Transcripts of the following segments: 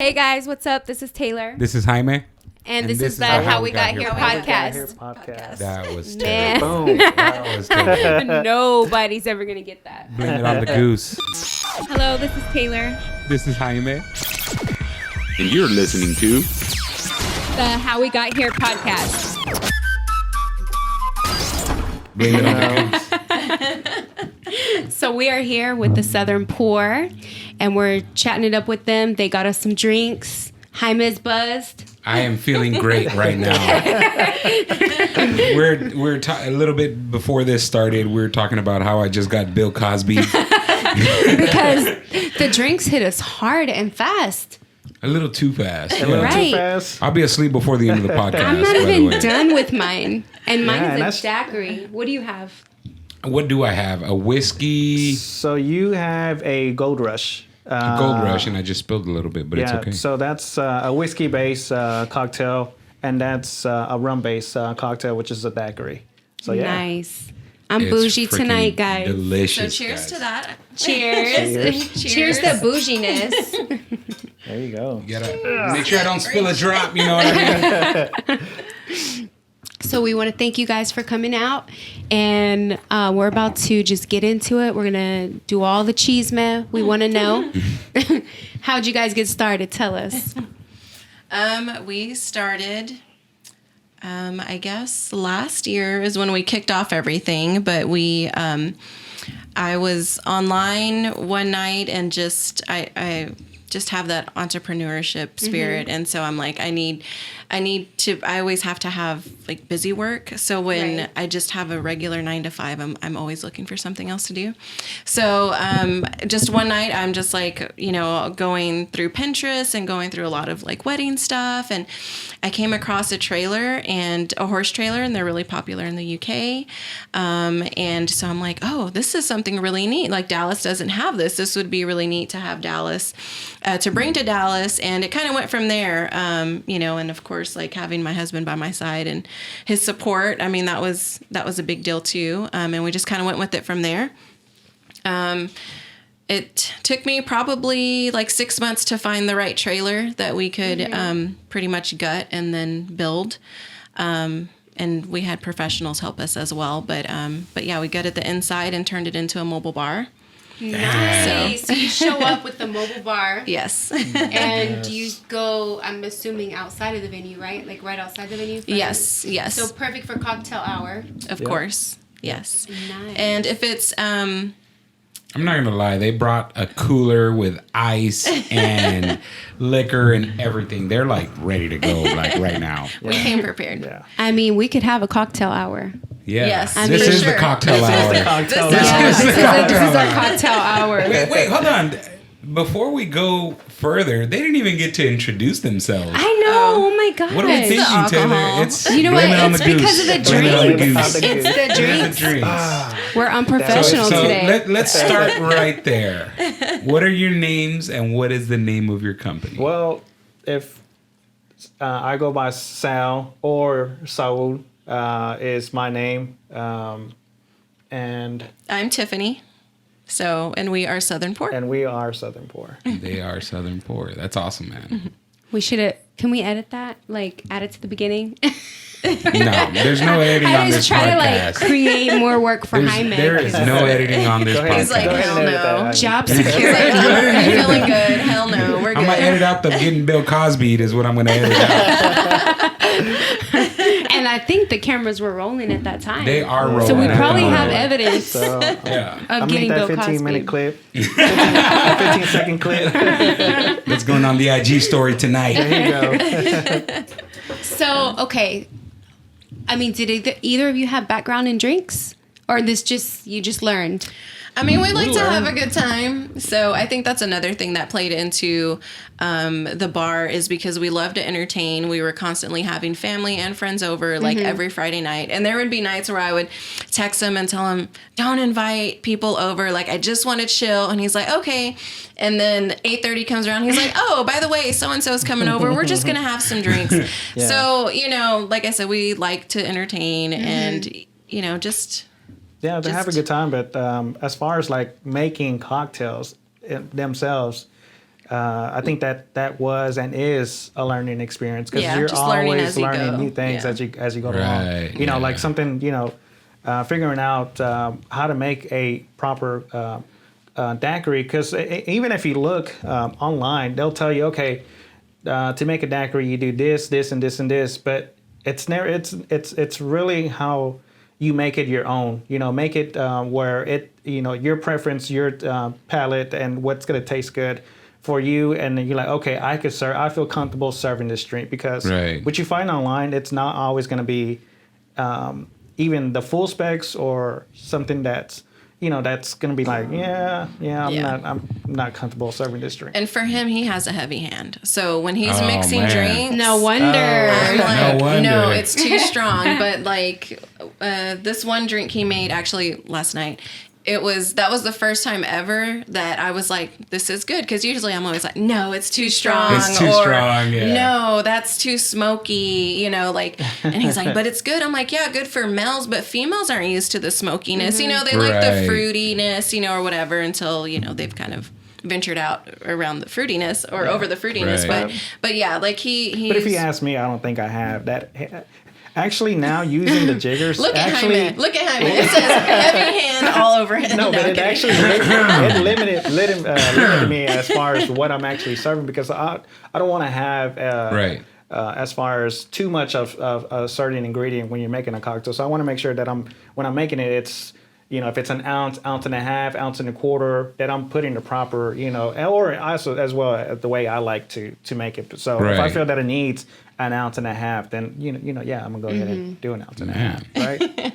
Hey guys, what's up? This is Taylor. This is Jaime. And this is the How We Got Here podcast. That was Man. terrible. Boom. That was terrible. Nobody's ever going to get that. Blame it on the goose. Hello, this is Taylor. This is Jaime. And you're listening to The How We Got Here podcast. Blame it on the goose. So we are here with the Southern Poor, and we're chatting it up with them. They got us some drinks. Jaime is buzzed. I am feeling great right now. we're a little bit before this started. We were talking about how I just got Bill Cosby. Because the drinks hit us hard and fast. A little too fast. A little Right. too fast. I'll be asleep before the end of the podcast. I'm not by the even way. done with mine. And mine's Yeah, a daiquiri. What do you have? What do I have? A whiskey, So you have a Gold Rush. a Gold Rush, and I just spilled a little bit, but it's okay. So that's a whiskey-based cocktail, and that's a rum-based cocktail, which is a daiquiri. So yeah. Nice. I'm It's bougie freaking tonight, guys. Delicious. So cheers guys. to that. Cheers. Cheers to bouginess. There you go. You gotta make sure I don't spill a drop, you know what I mean? So we want to thank you guys for coming out, and we're about to just get into it. We're going to do all the cheese-meh. We want to know. How'd you guys get started? Tell us. We started, I guess last year is when we kicked off everything, but I was online one night and I just have that entrepreneurship spirit. And so I'm like, I always have to have like busy work. So when Right. I just have a regular 9 to 5, I'm always looking for something else to do. So just one night, I'm just like, going through Pinterest and going through a lot of like wedding stuff. And I came across a horse trailer, and they're really popular in the UK. And so I'm like, oh, this is something really neat. Like Dallas doesn't have this. This would be really neat to have Dallas, to bring to Dallas. And it kind of went from there, and of course, like having my husband by my side and his support. I mean, that was a big deal too. And we just kind of went with it from there. It took me probably like 6 months to find the right trailer that we could pretty much gut and then build. And we had professionals help us as well. But yeah, we gutted the inside and turned it into a mobile bar. Nice. So you show up with the mobile bar. Yes. And do you go, I'm assuming, outside of the venue, right? Like right outside the venue? Yes. So perfect for cocktail hour. Of course. Yes. Nice. And if it's I'm not gonna lie, they brought a cooler with ice and liquor and everything. They're like ready to go, like right now. we came prepared. Yeah. I mean, we could have a cocktail hour. Yeah. Yes, this for is sure. the cocktail hour. This is our cocktail hour. Wait, hold on. Before we go further, they didn't even get to introduce themselves. I know. Oh my god. What are we thinking, alcohol. Taylor? It's You know what? blame it on It's the goose. because of the Blame it on the drinks. goose. It's the It is drinks. the drinks. We're unprofessional So today. let's start right there. What are your names and what is the name of your company? Well, if I go by Sal or Saul is my name, and I'm Tiffany. And we are Southern Poor. we are Southern Poor. They are Southern Poor. That's awesome, man. We should have. Can we edit that? Like add it to the beginning? No, there's no editing I on just this try to like podcast. create more work for Jaime. There is no editing on this Go ahead. He's like, podcast. hell and edit no. that. Job He's security. like, are you feeling good? Hell no. We're I'm good. gonna edit out the getting Bill Cosby is what I'm gonna edit out. And I think the cameras were rolling at that time. They are rolling. So we at the probably have moment. evidence So Yeah. of I getting made that Bill 15-minute Cosby. clip, 15-second clip. That's going on the IG story tonight. There you go. So okay, I mean, did either of you have background in drinks, or you just learned? I mean, we like to have a good time. So I think that's another thing that played into the bar is because we love to entertain. We were constantly having family and friends over like every Friday night. And there would be nights where I would text him and tell him, don't invite people over. Like, I just want to chill. And he's like, okay. And then 8:30 comes around. He's like, oh, by the way, so-and-so is coming over. We're just going to have some drinks. Yeah. So, like I said, we like to entertain and, just... Yeah, they have a good time. But as far as like making cocktails themselves, I think that was and is a learning experience because Yeah, you're just learning always as you learning go. new things Yeah. as you go Right, along. You know, yeah. like something, figuring out how to make a proper daiquiri. Because even if you look online, they'll tell you, okay, to make a daiquiri, you do this, this, and this, and this. But it's never. It's really how you make it your own. You know, make it where it. You know, your preference, your palate, and what's gonna taste good for you. And then you're like, okay, I feel comfortable serving this drink because Right. what you find online, it's not always gonna be even the full specs or something that's that's gonna be like I'm not comfortable serving this drink. And for him, he has a heavy hand. So when he's Oh, mixing man. drinks, No wonder. I'm like, No wonder. no, it's too strong. But like this one drink he made actually last night, that was the first time ever that I was like, this is good. Because usually I'm always like, no, it's too strong. It's too strong, yeah. No, that's too smoky, like, and he's like, but it's good. I'm like, yeah, good for males, but females aren't used to the smokiness. They like the Right. fruitiness, or whatever until, they've kind of ventured out around the fruitiness or over the fruitiness. Right. But yeah, like he. But if you ask me, I don't think I have that. Actually, now using the jiggers, Look at actually, Jaime. Look at Jaime. It says heavy hand all over him. no, but I'm it kidding. actually it limited me as far as what I'm actually serving because I don't want to have Right. As far as too much of a certain ingredient when you're making a cocktail. So I want to make sure that when I'm making it, it's if it's an ounce, ounce and a half, ounce and a quarter, that I'm putting the proper or also as well as the way I like to make it. So if I Right. feel that it needs an ounce and a half, then I'm gonna go ahead and do an ounce and a half, right?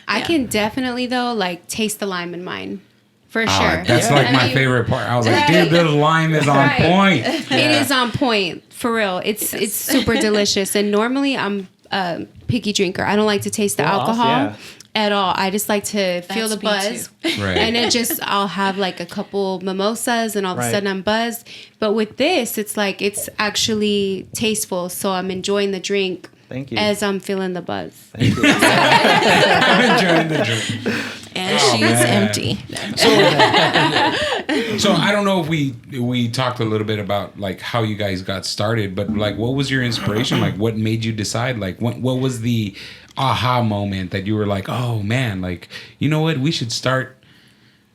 I can definitely though like taste the lime in mine. For Oh, sure. that's like I my mean, favorite part. I was like, Right. dude, the lime is on Right. point. It is on point for real. It's super delicious. And normally I'm a picky drinker. I don't like to taste the Well, alcohol yeah. at all. I just like to feel the That's me buzz. Right. And I'll have like a couple mimosas and all of a Right. sudden I'm buzzed. But with this, it's like it's actually tasteful. So I'm enjoying the drink Thank you. as I'm feeling the buzz. Thank you. I'm enjoying the drink. And Oh, she's man. empty. So I don't know if we talked a little bit about like how you guys got started, but like what was your inspiration? Like what made you decide? Like what was the aha moment that you were like, oh man, like you know what, we should start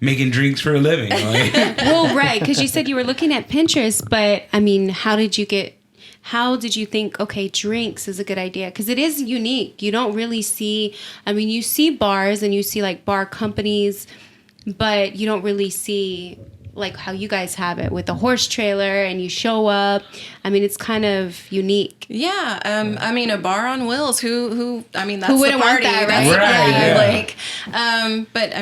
making drinks for a living? Like, Well, right, because you said you were looking at Pinterest, but I mean, how did you think, okay, drinks is a good idea? Because it is unique. You don't really see, you see bars and you see like bar companies, but you don't really see like how you guys have it with the horse trailer and you show up. It's kind of unique. Yeah, a bar on wheels. Who? That's Who the wouldn't want party. that, That's right? Right, Like, but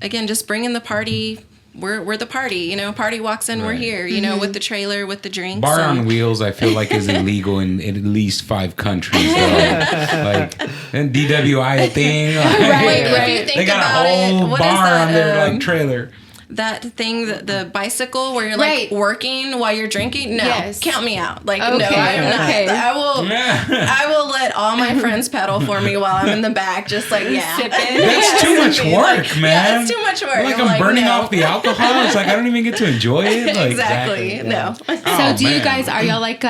again, just bringing the party. We're the party. Party walks in, we're Right. here. With the trailer, with the drinks. bar on wheels, I feel like is illegal in at least 5 countries. Though. Like, and DWI a thing. Like, Right, If right. you think They got about a whole it, what bar is that, on their like trailer. that thing, the bicycle where you're like Right. working while you're drinking? No, Yes. count me out. Like, no, Okay, I'm not. okay. I will let all my friends pedal for me while I'm in the back, just like, yeah. That's too much work, Yeah, man. it's too much work. Like I'm burning no. off the alcohol. It's like I don't even get to enjoy it. Like, Exactly. No. So Oh, do you man. guys, are y'all like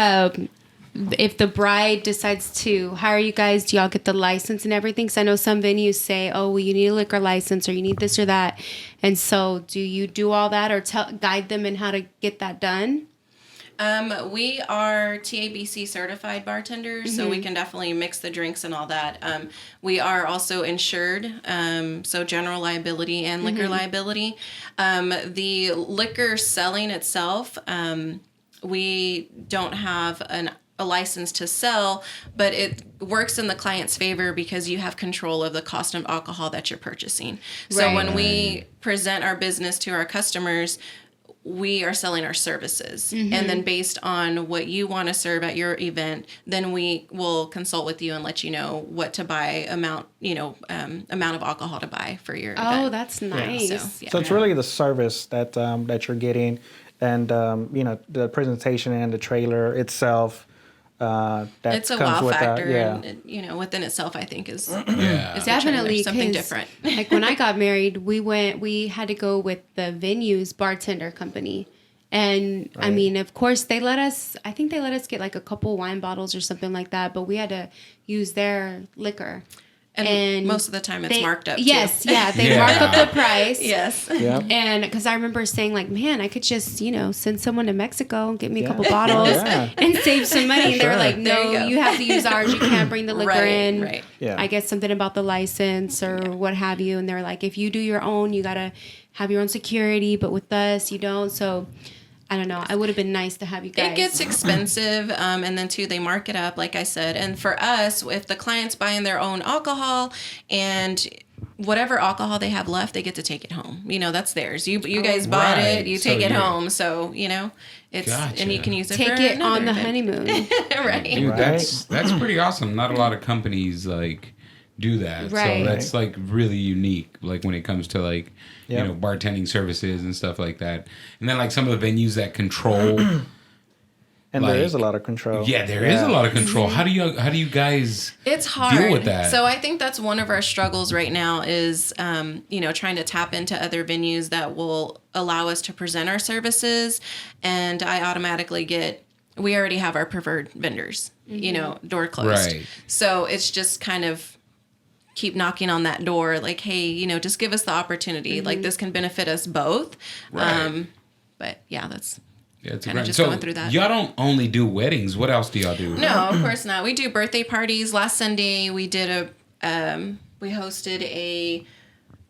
if the bride decides to hire you guys, do y'all get the license and everything? Because I know some venues say, oh, well, you need a liquor license or you need this or that. And so do you do all that or guide them in how to get that done? We are TABC certified bartenders, so we can definitely mix the drinks and all that. We are also insured, so general liability and liquor liability. The liquor selling itself, we don't have a license to sell, but it works in the client's favor because you have control of the cost of alcohol that you're purchasing. So Right. when we present our business to our customers, we are selling our services. And then based on what you want to serve at your event, then we will consult with you and let you know what to buy, amount of alcohol to buy for your event. Oh, that's nice. So it's really the service that you're getting, and the presentation and the trailer itself. That It's a comes wow with factor, yeah. and within itself, I think is Yeah. is Definitely something 'cause, different. Like when I got married, we had to go with the venue's bartender company. And I mean, of course, I think they let us get like a couple wine bottles or something like that, but we had to use their liquor. And most of the time it's marked up. Yes, too. yeah, they mark up the price. Yes. Yeah. And because I remember saying like, man, I could just, send someone to Mexico, get me a couple bottles Yeah. and save some money. And they were Sure. like, There you no, go. you have to use ours. You can't bring the liquor in. Right. Yeah. I guess something about the license or what have you. And they're like, if you do your own, you got to have your own security. But with us, you don't. So I don't know. It would have been nice to have you guys. It gets expensive, and then too, they mark it up, like I said. And for us, if the client's buying their own alcohol and whatever alcohol they have left, they get to take it home. That's theirs. You guys bought right. it, you So take it you're- home. So it's Gotcha. and you can use it. Take for it on another the honeymoon. right. Dude, Right. that's pretty awesome. Not a lot of companies like do that. Right. So that's like really unique. Like when it comes to like Yep. bartending services and stuff like that. And then like some of the venues that control. And Like, there is a lot of control. Yeah, there is a lot of control. How do you guys It's hard. deal with that? So I think that's one of our struggles right now is, trying to tap into other venues that will allow us to present our services. And I automatically we already have our preferred vendors, door closed. Right. So it's just kind of keep knocking on that door. Like, hey, just give us the opportunity. Like this can benefit us both. Right. But yeah, that's it's kinda great. just So going through that. y'all don't only do weddings. What else do y'all do? No, of course not. We do birthday parties. Last Sunday we did we hosted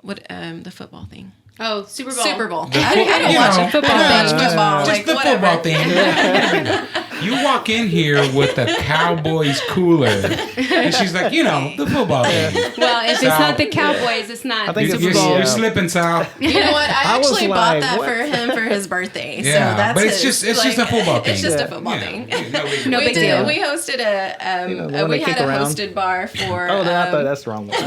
the football thing. Oh, Super Bowl. Super Bowl. The I don't you watch know, it. Football yeah, thing. just- Football. Just Like, the whatever. football thing. You walk in here with the Cowboys cooler, and she's like, the football thing. Well, if it's Sal. not the Cowboys, it's not I think Super it's- Bowl. You're slipping, Sal. You know what? I I was actually bought like, that what? for him for his birthday. Yeah, so that's but it's his. just a football thing. It's just Yeah. a football thing. No we big deal. We hosted the one we they had kick a around. hosted bar for Oh, I thought that's the wrong one.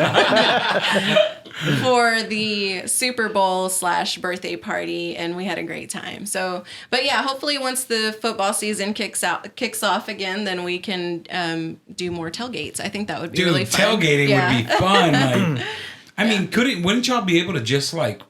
for the Super Bowl / birthday party, and we had a great time. So, but yeah, hopefully once the football season kicks off again, then we can do more tailgates. I think that would be Dude, really fun. tailgating Yeah. would be fun. Like, I mean, wouldn't y'all be able to just like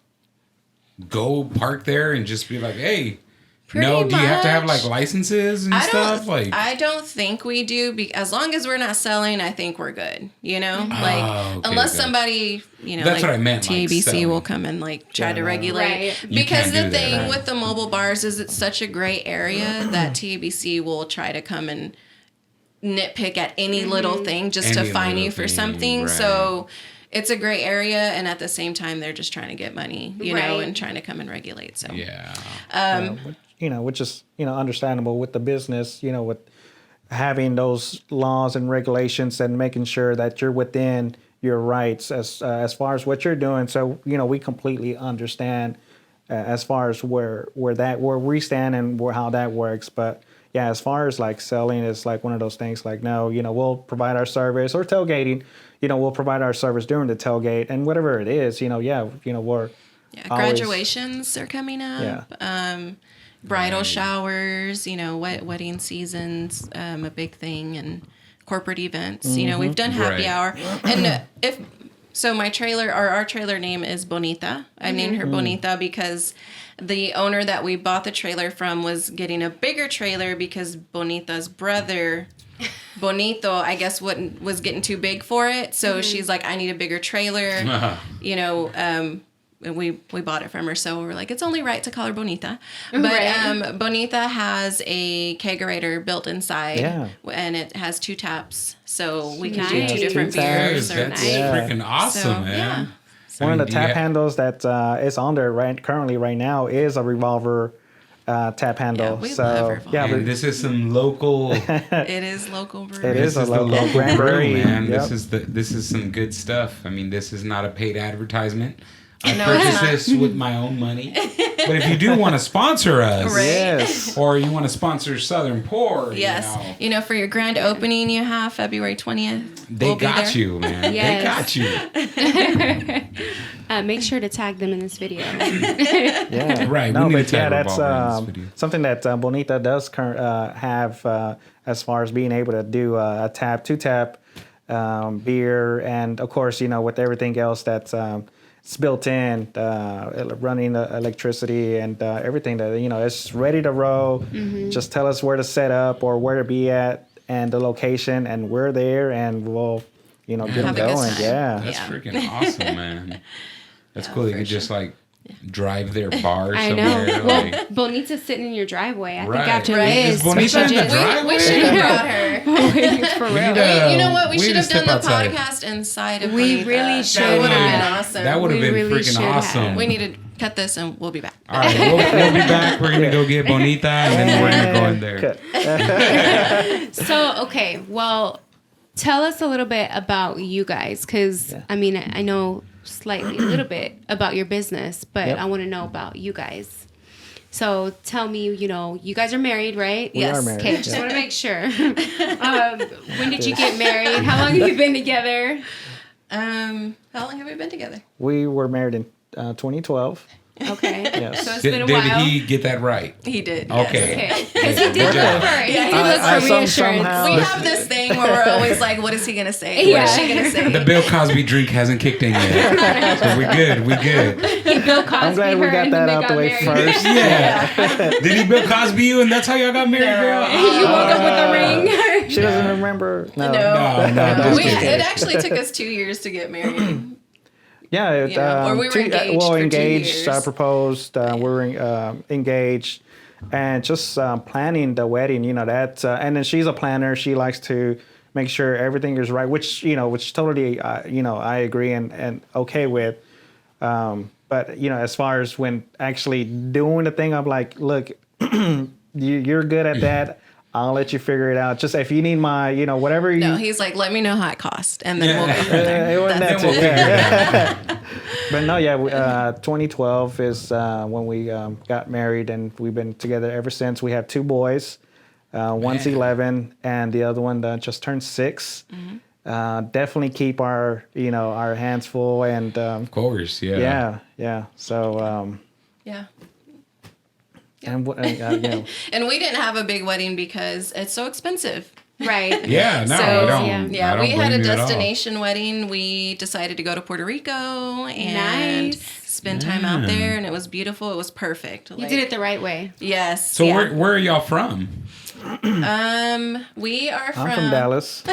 go park there and just be like, hey, Pretty do you have to have much. like licenses and stuff? Like, I don't think we do. As long as we're not selling, I think we're good. Like okay, unless gotcha. somebody, That's like what I meant, like, TABC selling. will come and like try to no. regulate. Right. You Because can't the do that, thing right. with the mobile bars is it's such a gray area that TABC will try to come and nitpick at any little thing just to Any fine little you for thing, something. right. So it's a gray area, and at the same time, they're just trying to get money, Right. and trying to come and regulate. So yeah. Which is understandable with the business. With having those laws and regulations and making sure that you're within your rights as far as what you're doing. So we completely understand as far as where we stand and how that works. But yeah, as far as like selling, it's like one of those things. Like no, we'll provide our service or tailgating. We'll provide our service during the tailgate and whatever it is. We're always- graduations are coming up. Yeah. Bridal showers, wedding seasons, a big thing, and corporate events. We've done happy Right. hour, and our trailer name is Bonita. I named her Bonita because the owner that we bought the trailer from was getting a bigger trailer because Bonita's brother, Bonito, I guess, was getting too big for it. So she's like, I need a bigger trailer. And we bought it from her, so we're like, it's only right to call her Bonita. But Right. Bonita has a kegerator built inside, Yeah. and it has 2 taps, so we can Nice. do 2 different Two taps. beers. Or That's Yeah. freaking awesome, So, man. yeah. One of the do you tap have- handles that is on there currently right now is a revolver tap handle. Yeah, we so love revolver. yeah, And this is some local. It is local brewery. It is This a is the local local Granbury, brew, man. yep. This is some good stuff. I mean, this is not a paid advertisement. I No, it's purchased not. this with my own money. But if you do want to sponsor us, Right. yes. or you want to sponsor Southern Pour, Yes, for your grand opening you have February 20th. they we'll be got there. you, man. Yes. They got you. Make sure to tag them in this video. Yeah. Right, we No, need to but yeah, tag that's Revolver in this video. something that Bonita does have as far as being able to do a tap, 2 tap beer, and of course, with everything else that's it's built in, running the electricity and everything that, it's ready to roll. Just tell us where to set up or where to be at and the location, and we're there, and we'll, get them Have a good going. time. Yeah. That's Yeah. freaking awesome, man. That's cool. You could just like drive their bar I somewhere. know. Well, Like, Bonita's sitting in your driveway. I Right. think after Right. this, Is Bonita in the driveway? We should have brought her. for real. You know what? We we should need have to done step the outside. podcast inside of We Bonita. really should That would have have. been awesome. That would have We been really should freaking have. awesome. We need to cut this and we'll be back. All right, we'll be back. We're gonna go get Bonita, and then we're gonna go in there. Cut. So, okay, well, tell us a little bit about you guys, because, I mean, I know slightly, a little bit about your business, but Yep. I want to know about you guys. So tell me, you guys are married, right? We are married. Okay, just yeah. want to make sure. When did you get married? How long have you been together? How long have we been together? We were married in 2012. Okay. Yes. So it's Did, been a did while. he get that right? He did. Okay. Yes. Okay. Because he did look for it. He did look I for some- reassurance. somehow- We have this thing where we're always like, what is he going to say? Yeah. What is she going to say? The Bill Cosby drink hasn't kicked in yet, so we're good. We good. He Bill Cosby I'm glad we her got and that then they out got the way married. first. Yeah. Did he Bill Cosby you, and that's how y'all got married, girl? You woke up with a ring. She doesn't remember. No. No, just kidding. It actually took us 2 years to get married. Yeah, Or we were engaged well, for 2 engaged. I years. proposed. We were engaged, and just planning the wedding. That. And then she's a planner. She likes to make sure everything is right, which totally, I agree and okay with. But as far as when actually doing the thing, I'm like, look, you're good at that. I'll let you figure it out. Just if you need my, whatever you. No, he's like, let me know how it costs, and then we'll go from Yeah, there. it wasn't that Then we'll too- figure yeah. it out. But no, yeah, 2012 is when we got married, and we've been together ever since. We have 2 boys. One's Man. 11, and the other one just turned 6. Definitely keep our hands full, and Of course, yeah. yeah. So Yeah. and And we didn't have a big wedding because it's so expensive. Right. Yeah, no, So, I don't. yeah. I don't we had a blame you at all. destination wedding. We decided to go to Puerto Rico and Nice. spend time out there, and it was beautiful. It was perfect. You did it the right way. Yes. So yeah. where are y'all from? We are I'm from Dallas.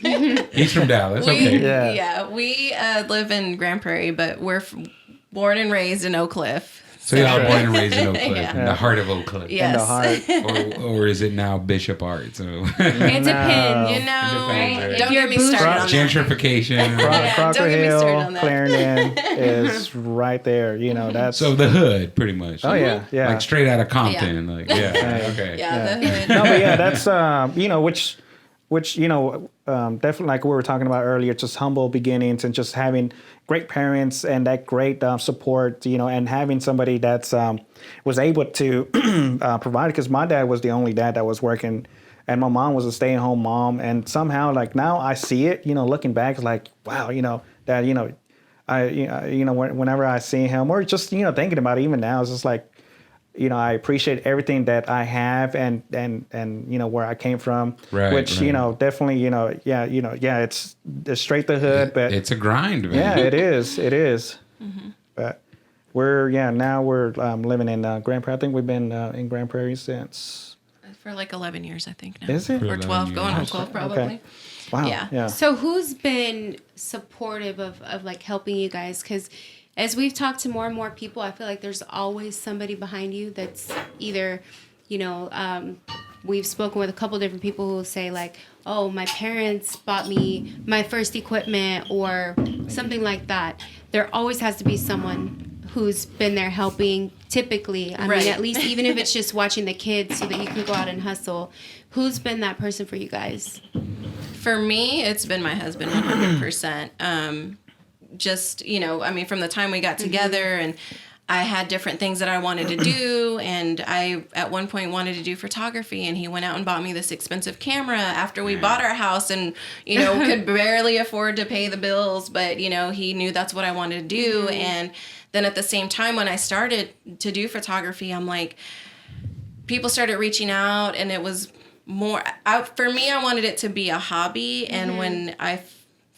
He's from Dallas. We, Okay. Yeah. we live in Grand Prairie, but we're born and raised in Oak Cliff. So y'all born and raised in Oak Cliff, Yeah. in the heart of Oak Cliff. Yes. In the heart. Or is it now Bishop Art? So It depends. You It know, depends, right? don't If you're get me started on that. gentrification. Crocker don't get me started Hill, on that. Clarendon is right there. That's So the hood, pretty much. oh yeah. Like straight out of Compton. Like okay. Yeah, the hood. No, but yeah, that's which definitely like we were talking about earlier, just humble beginnings and just having great parents and that great support, and having somebody that's was able to provide, because my dad was the only dad that was working, and my mom was a stay-at-home mom, and somehow like now I see it, looking back, it's like wow, that whenever I see him or just thinking about it even now, it's just like. I appreciate everything that I have and where I came from, Right, which, right. definitely, it's straight the hood, but It's a grind, man. yeah, it is. But now we're living in Grand Prairie. I think we've been in Grand Prairie since, For like 11 years, I think now. is it? Or 12, going on years. 12 probably. Okay. Wow. Yeah. Yeah. So who's been supportive of like helping you guys? Because as we've talked to more and more people, I feel like there's always somebody behind you that's either, we've spoken with a couple different people who will say like, oh, my parents bought me my first equipment or something like that. There always has to be someone who's been there helping, typically. I Right. mean, at least even if it's just watching the kids so that you can go out and hustle. Who's been that person for you guys? For me, it's been my husband 100%. Just, from the time we got together and I had different things that I wanted to do. And I, at one point, wanted to do photography. And he went out and bought me this expensive camera after we bought our house and, could barely afford to pay the bills. But, he knew that's what I wanted to do. And then at the same time, when I started to do photography, I'm like, people started reaching out and it was more, for me, I wanted it to be a hobby. And when I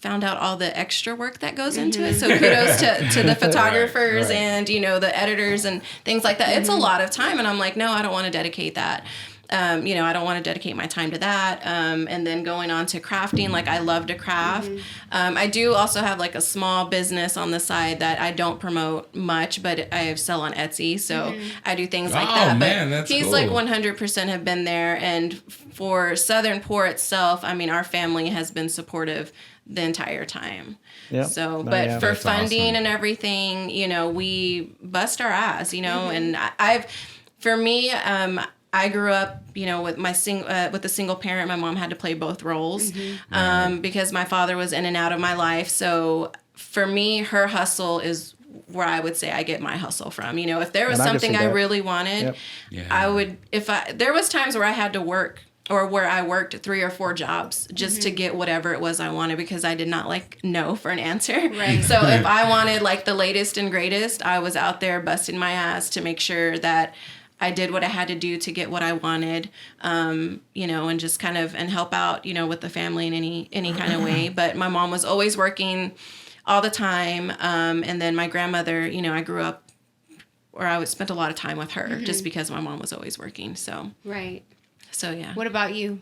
found out all the extra work that goes into it. So kudos to the photographers and, you know, the editors and things like that. It's a lot of time. And I'm like, no, I don't want to dedicate that. You know, I don't want to dedicate my time to that. And then going on to crafting, like I love to craft. I do also have like a small business on the side that I don't promote much, but I sell on Etsy. So I do things like that. Man, but that's he's cool. like 100% have been there. And for Southern Poor itself, I mean, our family has been supportive the entire time. Yep. So, No, but yeah. for That's funding awesome. and everything, you know, we bust our ass, you know, and for me, I grew up, you know, with with a single parent. My mom had to play both roles because my father was in and out of my life. So for me, her hustle is where I would say I get my hustle from. You know, if there was And I can something see I that. really wanted, Yeah. I would. There was times where I had to work, or where I worked 3 or 4 jobs just to get whatever it was I wanted, because I did not like no for an answer. Right. So if I wanted like the latest and greatest, I was out there busting my ass to make sure that I did what I had to do to get what I wanted, you know, and just kind of and help out, you know, with the family in any kind of way. But my mom was always working all the time, and then my grandmother, you know, I grew up, or I would spend a lot of time with her just because my mom was always working. So Right. yeah. What about you?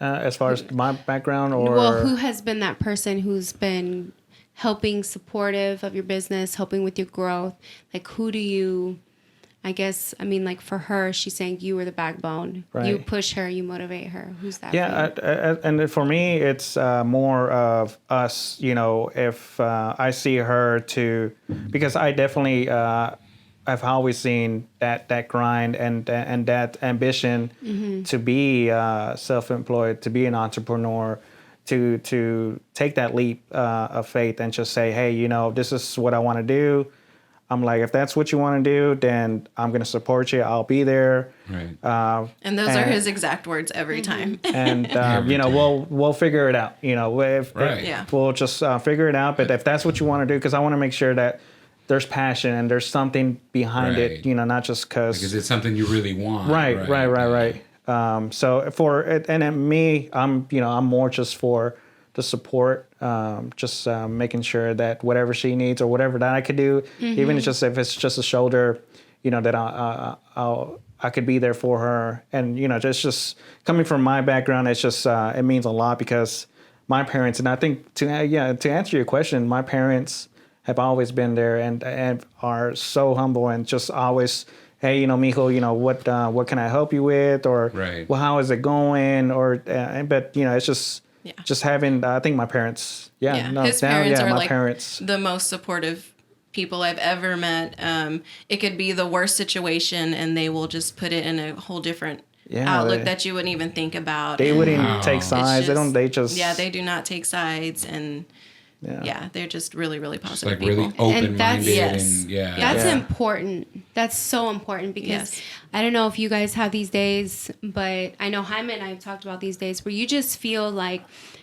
As far as my background, or Well, who has been that person who's been helping, supportive of your business, helping with your growth? Like, who do you, I guess, I mean, like for her, she's saying you were the backbone. Right. You push her, you motivate her. Who's that? yeah, for you? and for me, it's more of us. You know, if I see her because I definitely. I've always seen that grind and that ambition to be self-employed, to be an entrepreneur, to take that leap of faith and just say, hey, you know, this is what I want to do. I'm like, if that's what you want to do, then I'm going to support you. I'll be there. Right. And those are his exact words every time. And you know, we'll figure it out. You know, if Yeah. we'll just figure it out. But if that's what you want to do, because I want to make sure that there's passion and there's something behind Right. it. You know, not just Because it's something you really want. Right. So for it, and then me, I'm more just for the support, just making sure that whatever she needs or whatever that I could do, even if it's just a shoulder, you know, that I could be there for her. And you know, just coming from my background, it's just it means a lot, because my parents, and I think to answer your question, my parents have always been there and are so humble and just always, hey, you know, mijo, you know, what can I help you with, or Right. well, how is it going, or but you know, it's just having. I think my parents, His parents are my like parents. the most supportive people I've ever met. It could be the worst situation, and they will just put it in a whole different outlook that you wouldn't even think about. They And wouldn't take sides. They just they do not take sides, and they're just really, really positive Like people. really open-minded Yes. and yeah. That's important. That's so important, because Yes. I don't know if you guys have these days, but I know Jaime and I have talked about these days where you just feel like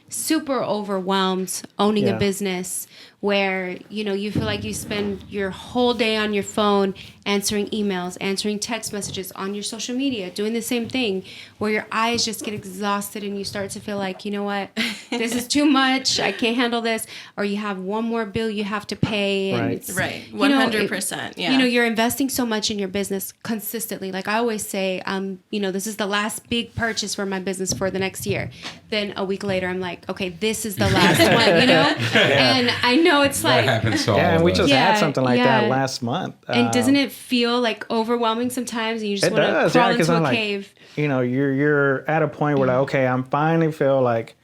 super overwhelmed owning a business, where, you know, you feel like you spend your whole day on your phone answering emails, answering text messages, on your social media, doing the same thing, where your eyes just get exhausted and you start to feel like, you know what, this is too much, I can't handle this, or you have one more bill you have to pay, and Right. it's, Right. you know, 100%. Yeah. you know, you're investing so much in your business consistently. Like I always say, you know, this is the last big purchase for my business for the next year. Then a week later, I'm like, okay, this is the last one, you know? And I know it's That like, happens to all and of we us. just Yeah, had something like yeah. that last month. and doesn't it feel like overwhelming sometimes, and you just It want to does, crawl because into I'm a like, cave? you know, you're at a point where like, okay, I'm finally feel like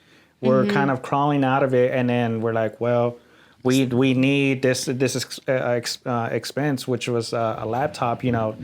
we're kind of crawling out of it, and then we're like, well, we need this expense, which was a laptop, you know.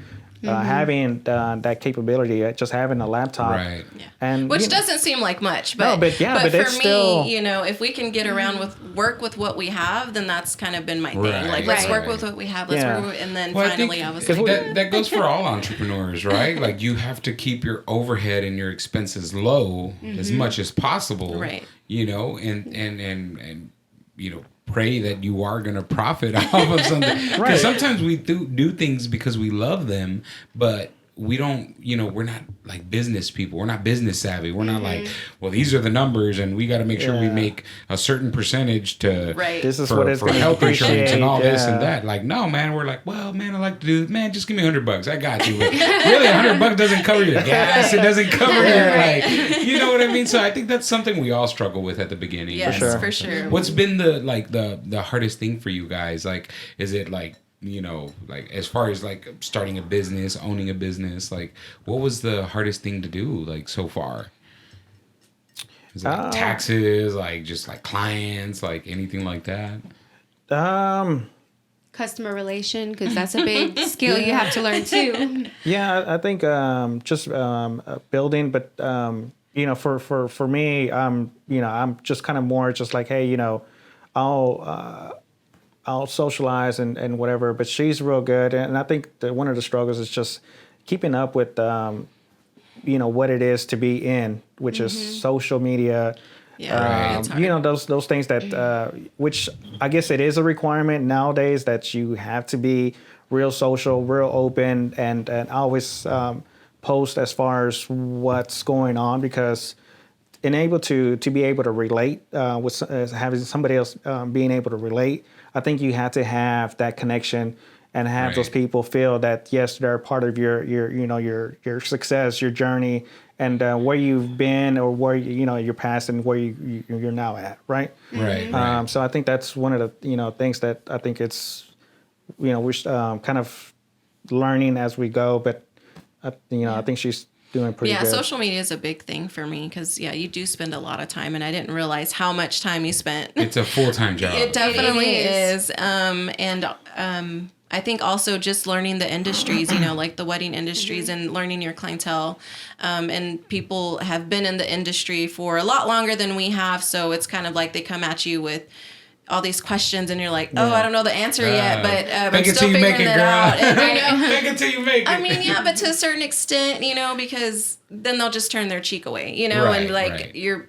Having that capability, just having a laptop, Right. Yeah. and Which you know, doesn't seem like much, but but for it's me, still- you know, if we can get around work with what we have, then that's kind of been my thing. Right, Like, let's right. work with what we have. Let's Yeah. work with, and then Well, finally, I was like, that goes for all entrepreneurs, right? Like you have to keep your overhead and your expenses low as much as possible, Right. You know, and you know, pray that you are going to profit off of something. Because sometimes we do things because we love them, but we don't, we're not like business people. We're not business savvy. We're not like, well, these are the numbers and we got to make sure we make a certain percentage to This is for, what it's for going to health insurance and all this and yeah. that. Like, no, man, we're like, well, man, I like to do, man, just give me $100. I got you. But really, $100 doesn't cover your gas. It doesn't cover your, like, you know what I mean? So I think that's something we all struggle with at the beginning. Yes, for sure. What's been the hardest thing for you guys? Like, is it like, like as far as like starting a business, owning a business, like what was the hardest thing to do like so far? Is it like taxes, like just like clients, like anything like that? Customer relation, because that's a big skill you have to learn too. Yeah, I think just building, but for me, I'm just kind of more just like, hey, I'll socialize and whatever, but she's real good, and I think that one of the struggles is just keeping up with what it is to be in, which is social media. Yeah, it's hard. Those things that which I guess it is a requirement nowadays that you have to be real social, real open, and always post as far as what's going on, because and able to be able to relate with having somebody else being able to relate. I think you have to have that connection and have those people feel that yes, they're part of your success, your journey, and where you've been or where your past and where you're now at, right? Right. So I think that's one of the things that I think it's we're kind of learning as we go, but I think she's doing pretty good. Yeah, social media is a big thing for me because, you do spend a lot of time, and I didn't realize how much time you spent. It's a full-time job. It definitely is. I think also just learning the industries, like the wedding industries and learning your clientele. And people have been in the industry for a lot longer than we have, so it's kind of like they come at you with all these questions, and you're like, I don't know the answer yet, but I'm still figuring it out. Fake it till you make it. I mean, yeah, but to a certain extent, because then they'll just turn their cheek away, you're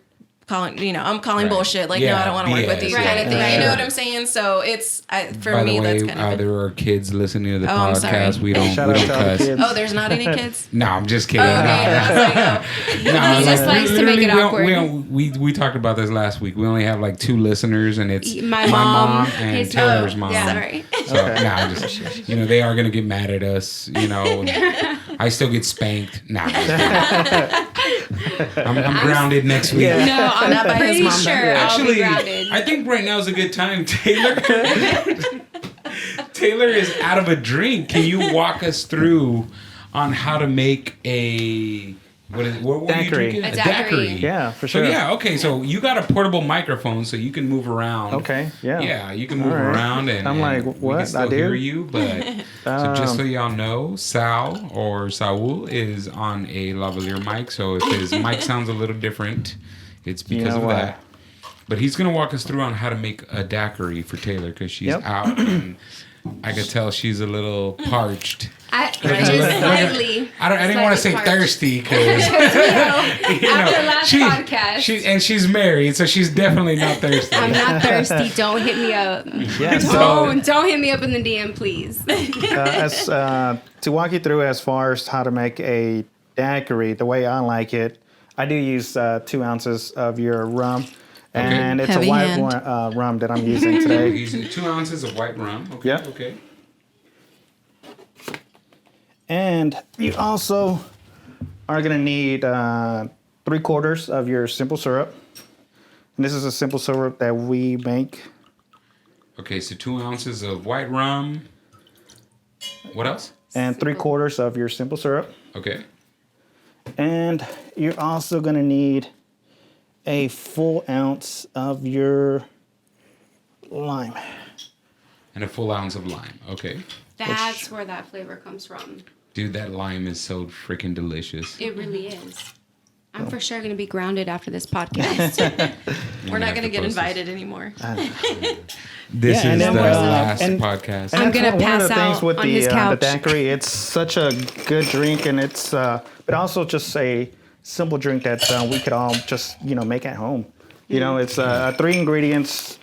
calling, I'm calling bullshit. Like, no, I don't want to work with you kind of thing. You know what I'm saying? So it's, for By me, the way, that's kind of there are kids listening to the I'm podcast. sorry. We don't cuss. Kids. there's not any kids? No, I'm just kidding. Okay. I was like, He just likes to make it awkward. We talked about this last week. We only have like 2 listeners, and it's My mom, and his Taylor's mom. Yeah. Sorry. So I'm just, they are gonna get mad at us. I still get spanked. Nah, I'm grounded next week. Yeah. No, I'm Not by his pretty mom, sure though. I'll be Actually, grounded. I think right now is a good time, Taylor. Taylor is out of a drink. Can you walk us through on how to make a what were you Daiquiri. drinking? A daiquiri. Yeah, for sure. So okay. So you got a portable microphone, so you can move around. Okay, yeah. Yeah, you can move All right. around, and I'm like, and we what? can still I do? hear you, but so just so y'all know, Sal or Saul is on a lavalier mic. So if his mic sounds a little different, it's because of why? that. But he's gonna walk us through on how to make a daiquiri for Taylor because she's out, and I could tell she's a little parched. Just slightly. I didn't want to say Slightly parched. thirsty because After last podcast. she's married, so she's definitely not thirsty. I'm not thirsty. Don't hit me up. Yes. Don't hit me up in the DM, please. To walk you through as far as how to make a daiquiri, the way I like it, I do use 2 ounces of your rum. And it's Heavy a white hand. rum that I'm using today. Using 2 ounces of white rum. Okay. Yeah. Okay. And you also are going to need 3/4 of your simple syrup. And this is a simple syrup that we make. Okay, so 2 ounces of white rum. What else? And 3/4 of your simple syrup. Okay. And you're also going to need a full ounce of your lime. And a full ounce of lime. Okay. That's where that flavor comes from. Dude, that lime is so freaking delicious. It really is. I'm for sure going to be grounded after this podcast. We're not going to get invited anymore. This Yeah, and is then the we're, last and- podcast. I'm that's gonna one pass of the things out with on the, his the couch. daiquiri. It's such a good drink, and it's but also just a simple drink that we could all just make at home. It's 3 ingredients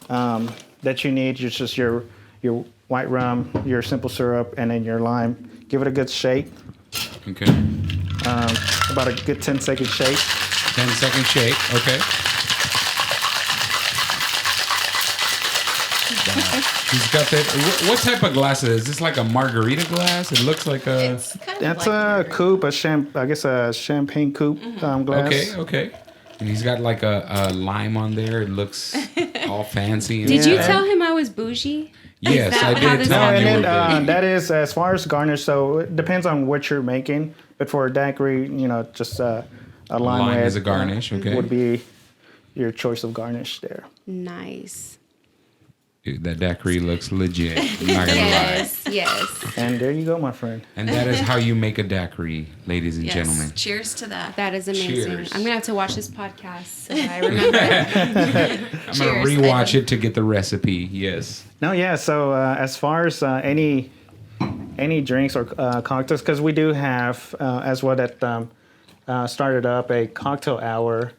that you need. It's just your white rum, your simple syrup, and then your lime. Give it a good shake. Okay. About a good 10-second shake. 10-second shake. Okay. Wow. He's got that. What type of glass is this? Like a margarita glass? It looks like a. It's kind of That's like a coupe, a champagne coupe glass. Okay. And he's got like a lime on there. It looks all fancy. Did you tell him I was bougie? Yes, that I how did this tell him And you then were bougie. that is as far as garnish. So it depends on what you're making. But for a daiquiri, just a lime Lime red, is a garnish, okay. would be your choice of garnish there. Nice. Dude, that daiquiri looks legit. I'm not gonna Yes, yes. And there you go, my friend. lie. And that is how you make a daiquiri, ladies and yes. gentlemen. Cheers to that. That is amazing. Cheers. I'm gonna have to watch this podcast so I remember. I'm gonna Cheers, rewatch Ivan. it to get the recipe. Yes. No, yeah. So as far as any drinks or cocktails, because we do have as well that started up a cocktail hour,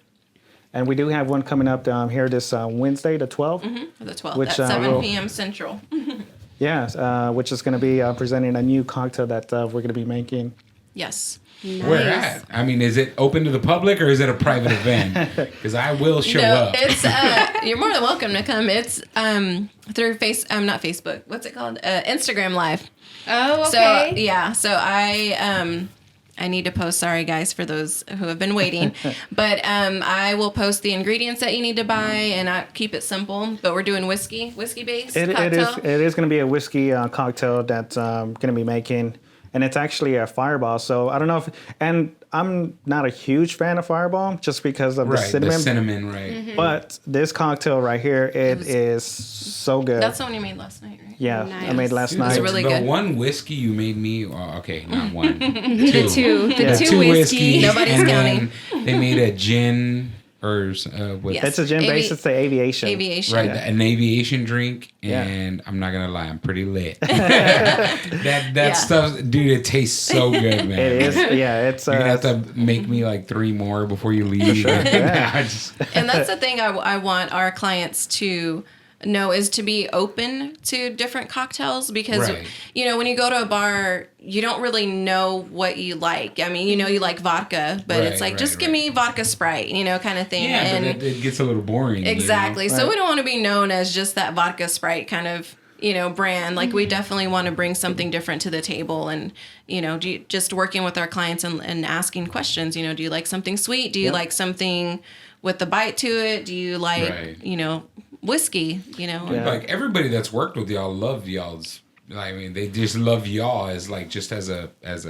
and we do have one coming up here this Wednesday, the 12th. For the 12th Which, at 7 will- p.m. Central. Yeah, which is going to be presenting a new cocktail that we're going to be making. Yes. Nice. Where at? I mean, is it open to the public or is it a private event? Because I will show No, up. it's you're more than welcome to come. It's through not Facebook. What's it called? Instagram Live. Oh, So okay. yeah, so I need to post. Sorry, guys, for those who have been waiting, but I will post the ingredients that you need to buy, and I keep it simple. But we're doing whiskey based cocktail. It is going to be a whiskey cocktail that's going to be making, and it's actually a Fireball. So I don't know if, and I'm not a huge fan of Fireball just because of the Right, cinnamon. the cinnamon, right. Mm-hmm. But this cocktail right here, it is so good. That's the one you made last night, right? Yeah, I made last Dude, night. It's really the good. one whiskey you made me, okay, not one. The two Two whiskey. whiskeys. Nobody's and counting. then they made a gin or with Yes. It's a gin base. It's the aviation. Aviation. right an aviation drink, Yeah. and I'm not gonna lie, I'm pretty lit. that Yeah. stuff, dude, it tastes so good, man. It is. Yeah, it's. You're gonna have to make me like 3 more before you leave. sure, yeah. I just- And that's the thing I want our clients to know is to be open to different cocktails because Right. when you go to a bar you don't really know what you like. I mean, you like vodka, but it's Right, like just right, give right. me vodka Sprite, kind of thing. yeah, and but it gets a little boring. exactly. So Right. we don't want to be known as just that vodka Sprite kind of brand. Like we definitely want to bring something different to the table, and just working with our clients and asking questions. Do you like something sweet? Do you Yep. like something with the bite to it? Do you like Right. whiskey? Yeah. Like everybody that's worked with y'all love y'all's. I mean, they just love y'all as like just as a As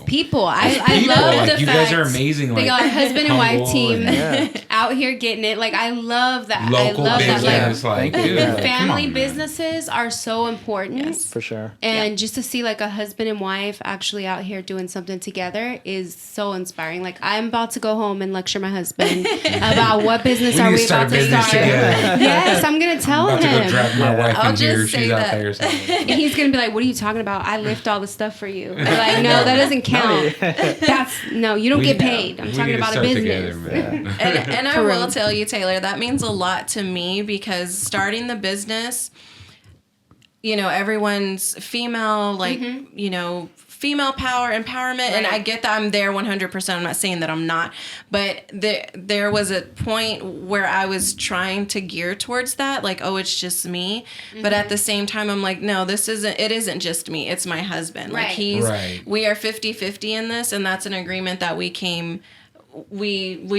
people. I people, love like, the you fact guys are amazing, They like, got a husband and wife humble team and- out here getting it. Like I love that. local I love business, that. like Thank you. dude, Yeah. like, come Family on, man. businesses are so important. For sure. And just to see like a husband and wife actually out here doing something together is so inspiring. Like I'm about to go home and lecture my husband about what business We are need we to start about to business start. together. Yes, I'm gonna tell I'm about to go him. drag my wife I'll in here. just say She's out that. there. And he's gonna be like, "What are you talking about? I lift all the stuff for you." I'm like, no, that doesn't count. That's no, you don't get paid. I'm We talking need to about a start business. together, man. And I For will real. tell you, Taylor, that means a lot to me because starting the business, everyone's female, like, female power, empowerment. And I get that I'm there 100%. I'm not saying that I'm not. But there was a point where I was trying to gear towards that. Like, oh, it's just me. But at the same time, I'm like, no, it isn't just me. It's my husband. Like Right. we are 50-50 in this. And that's an agreement that we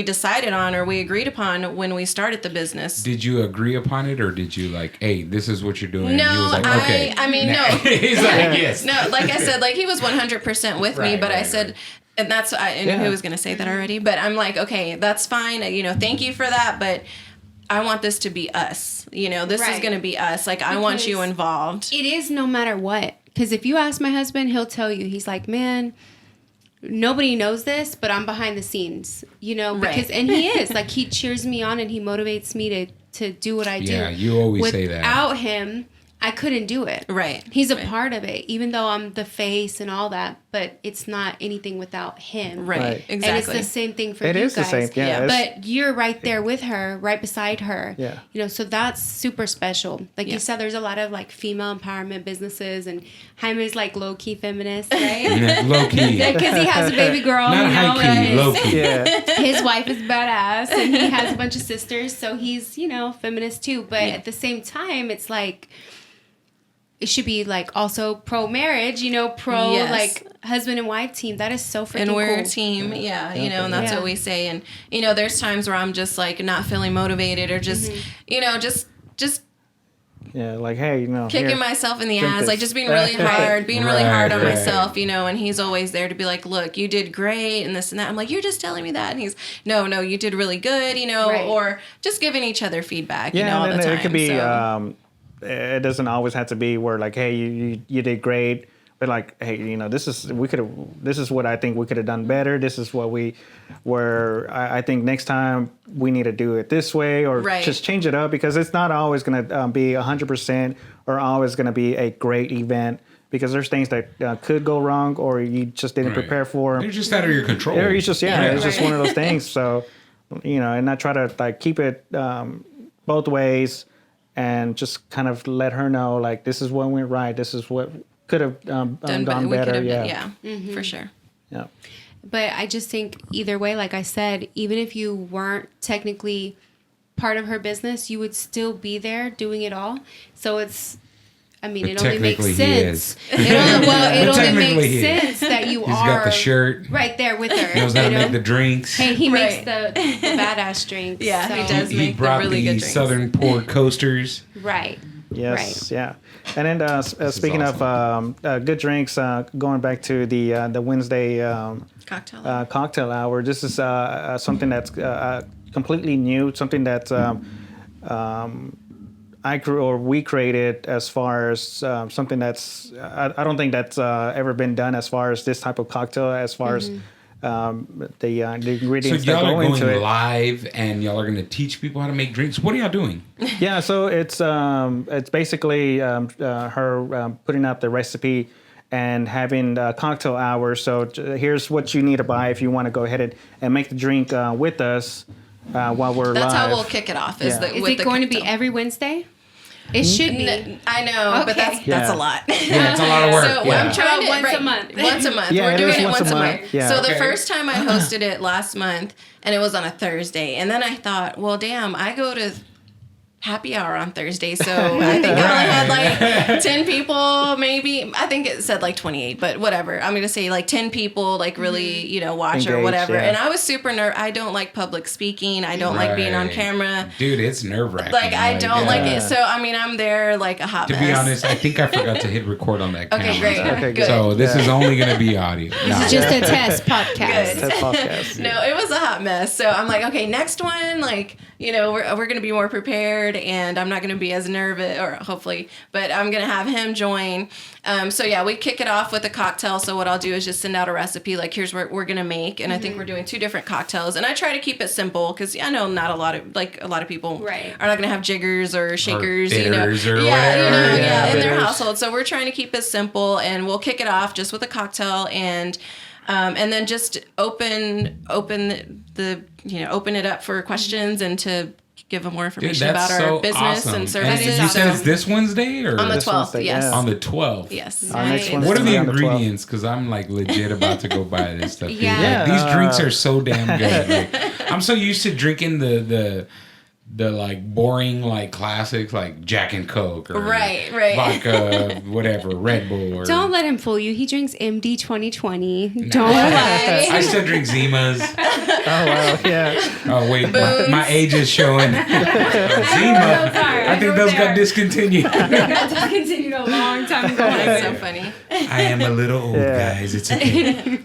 decided on, or we agreed upon when we started the business. Did you agree upon it, or did you like, hey, this is what you're doing? No, and he was like, okay. I mean, no. He's like, yes. No, like I said, like he was 100% with me, Right, but I right, said, right. and that's, I knew he was going to say that already, but I'm like, okay, that's fine. Thank you for that. But I want this to be us, this is Right. going to be us. Like, I want you Because involved. It is no matter what. Because if you ask my husband, he'll tell you. He's like, man, nobody knows this, but I'm behind the scenes, because Right. and he is like he cheers me on and he motivates me to do what I do. Yeah, you always say that. Without him, I couldn't do it. Right. He's a Right. part of it, even though I'm the face and all that. but it's not anything without him. Right. And Exactly. it's the same thing for It you is the guys. same. Yeah. But you're right there with her, right beside her. Yeah. You know, so that's super special. Like Yeah. you said, there's a lot of like female empowerment businesses, and Jaime's like low key feminist, right? Yeah, low key. Because he has a baby girl, Not you know, high key, and low key. yeah. his wife is badass, and he has a bunch of sisters, so he's, you know, feminist too. But at the same time, it's like it should be like also pro marriage, you know, pro Yes. like husband and wife team. That is so freaking And we're cool. a team, you know, and that's Yeah. what we say. And you know, there's times where I'm just like not feeling motivated, or just, you know, just Yeah. Like, hey, you know, kicking here. myself in the drink ass, this. like just being really hard, being really Right, hard on right. myself, you know. And he's always there to be like, look, you did great, and this and that. I'm like, you're just telling me that, and he's, no, you did really good, you know, Right. or just giving each other feedback, you know, Yeah, all and the then time. it could be. So, It doesn't always have to be where like, hey, you did great, but like, hey, you know, this is what I think we could have done better. This is what I think next time we need to do it this way, or Right. just change it up, because it's not always going to be 100% or always going to be a great event, because there's things that could go wrong or you just didn't Right. prepare for. They're just out of your control. Or it's just it's just Right. one of those things. So, you know, and I try to like keep it both ways, and just kind of let her know like this is what went right. This is what could have done gone better. We could better. have Yeah. done, for sure. Yeah. But I just think either way, like I said, even if you weren't technically part of her business, you would still be there doing it all. So it's, I mean, But it only makes technically he sense. is. It only Technically makes he is. sense that you He's are got the shirt. right there with her. Knows how you to know? make the drinks. Hey, he makes Right. the badass drinks. Yeah, he does. He make the brought really the good drinks. Southern Pour coasters. Right. Yes. Right. Yeah. And then speaking of good drinks, going back to the Wednesday Cocktail. cocktail hour. This is something that's completely new. Something that we created as far as something that's I don't think that's ever been done as far as this type of cocktail, as far as the So ingredients that y'all go are going into it. live, and y'all are going to teach people how to make drinks. What are y'all doing? Yeah, so it's basically her putting out the recipe and having cocktail hours. So here's what you need to buy if you want to go ahead and make the drink with us while we're That's live. how we'll kick it off. Is Yeah. the, Is with it the going to be cocktail. every Wednesday? It should be. I know, but Okay. that's Yeah. a lot. Yeah, it's a lot of work. So yeah. I'm trying to Once a month. Once a month. Yeah, We're it doing is it once once a a month. month. Yeah. So Okay. the first time I hosted it last month, and it was on a Thursday, and then I thought, well, damn, I go to happy hour on Thursday, so I think I only had like 10 people, maybe. I think it said like 28, but whatever. I'm gonna say like 10 people, like really, you know, watch or Engaged, whatever. yeah. And I was super nervous. I don't like public speaking. I don't like being on Right. camera. Dude, it's nerve wracking. Like I don't like yeah. it. So I mean, I'm there like a hot To mess. be honest, I think I forgot to hit record on that camera. Okay, great. Okay, Good. So this is only going to be audio. No. It's just a test podcast. Good. That podcast. No, it was a hot mess. So I'm like, okay, next one, like, you know, we're going to be more prepared, and I'm not going to be as nervous, or hopefully, but I'm going to have him join. So yeah, we kick it off with a cocktail. So what I'll do is just send out a recipe, like here's what we're going to make. And I think we're doing 2 different cocktails, and I try to keep it simple, because I know not a lot of people Right. are not going to have jiggers or shakers, bitters or yeah, you know, whatever. yeah, in their bitters. household. So we're trying to keep it simple, and we'll kick it off just with a cocktail, and then just open it up for questions and to give them more Dude, information that's about so our business awesome. and services. you said So- it's this Wednesday or on the This 12th, Wednesday, yes. yeah. on the 12th? Yes. Our next one's What are the on the 12th. ingredients? Because I'm like legit about to go buy this stuff. dude. Yeah. Like, these drinks are so damn good. Like, I'm so used to drinking the like boring like classics like Jack and Coke or Right. vodka, whatever, Red Bull. Or, Don't let him fool you. He drinks MD 2020. Don't lie. I still drink Zimas. Oh wow, yeah. Oh wait, my age is showing. Zima. I think those got discontinued. That discontinued a long time ago. That's so funny. I am a little old, Yeah. guys. It's okay.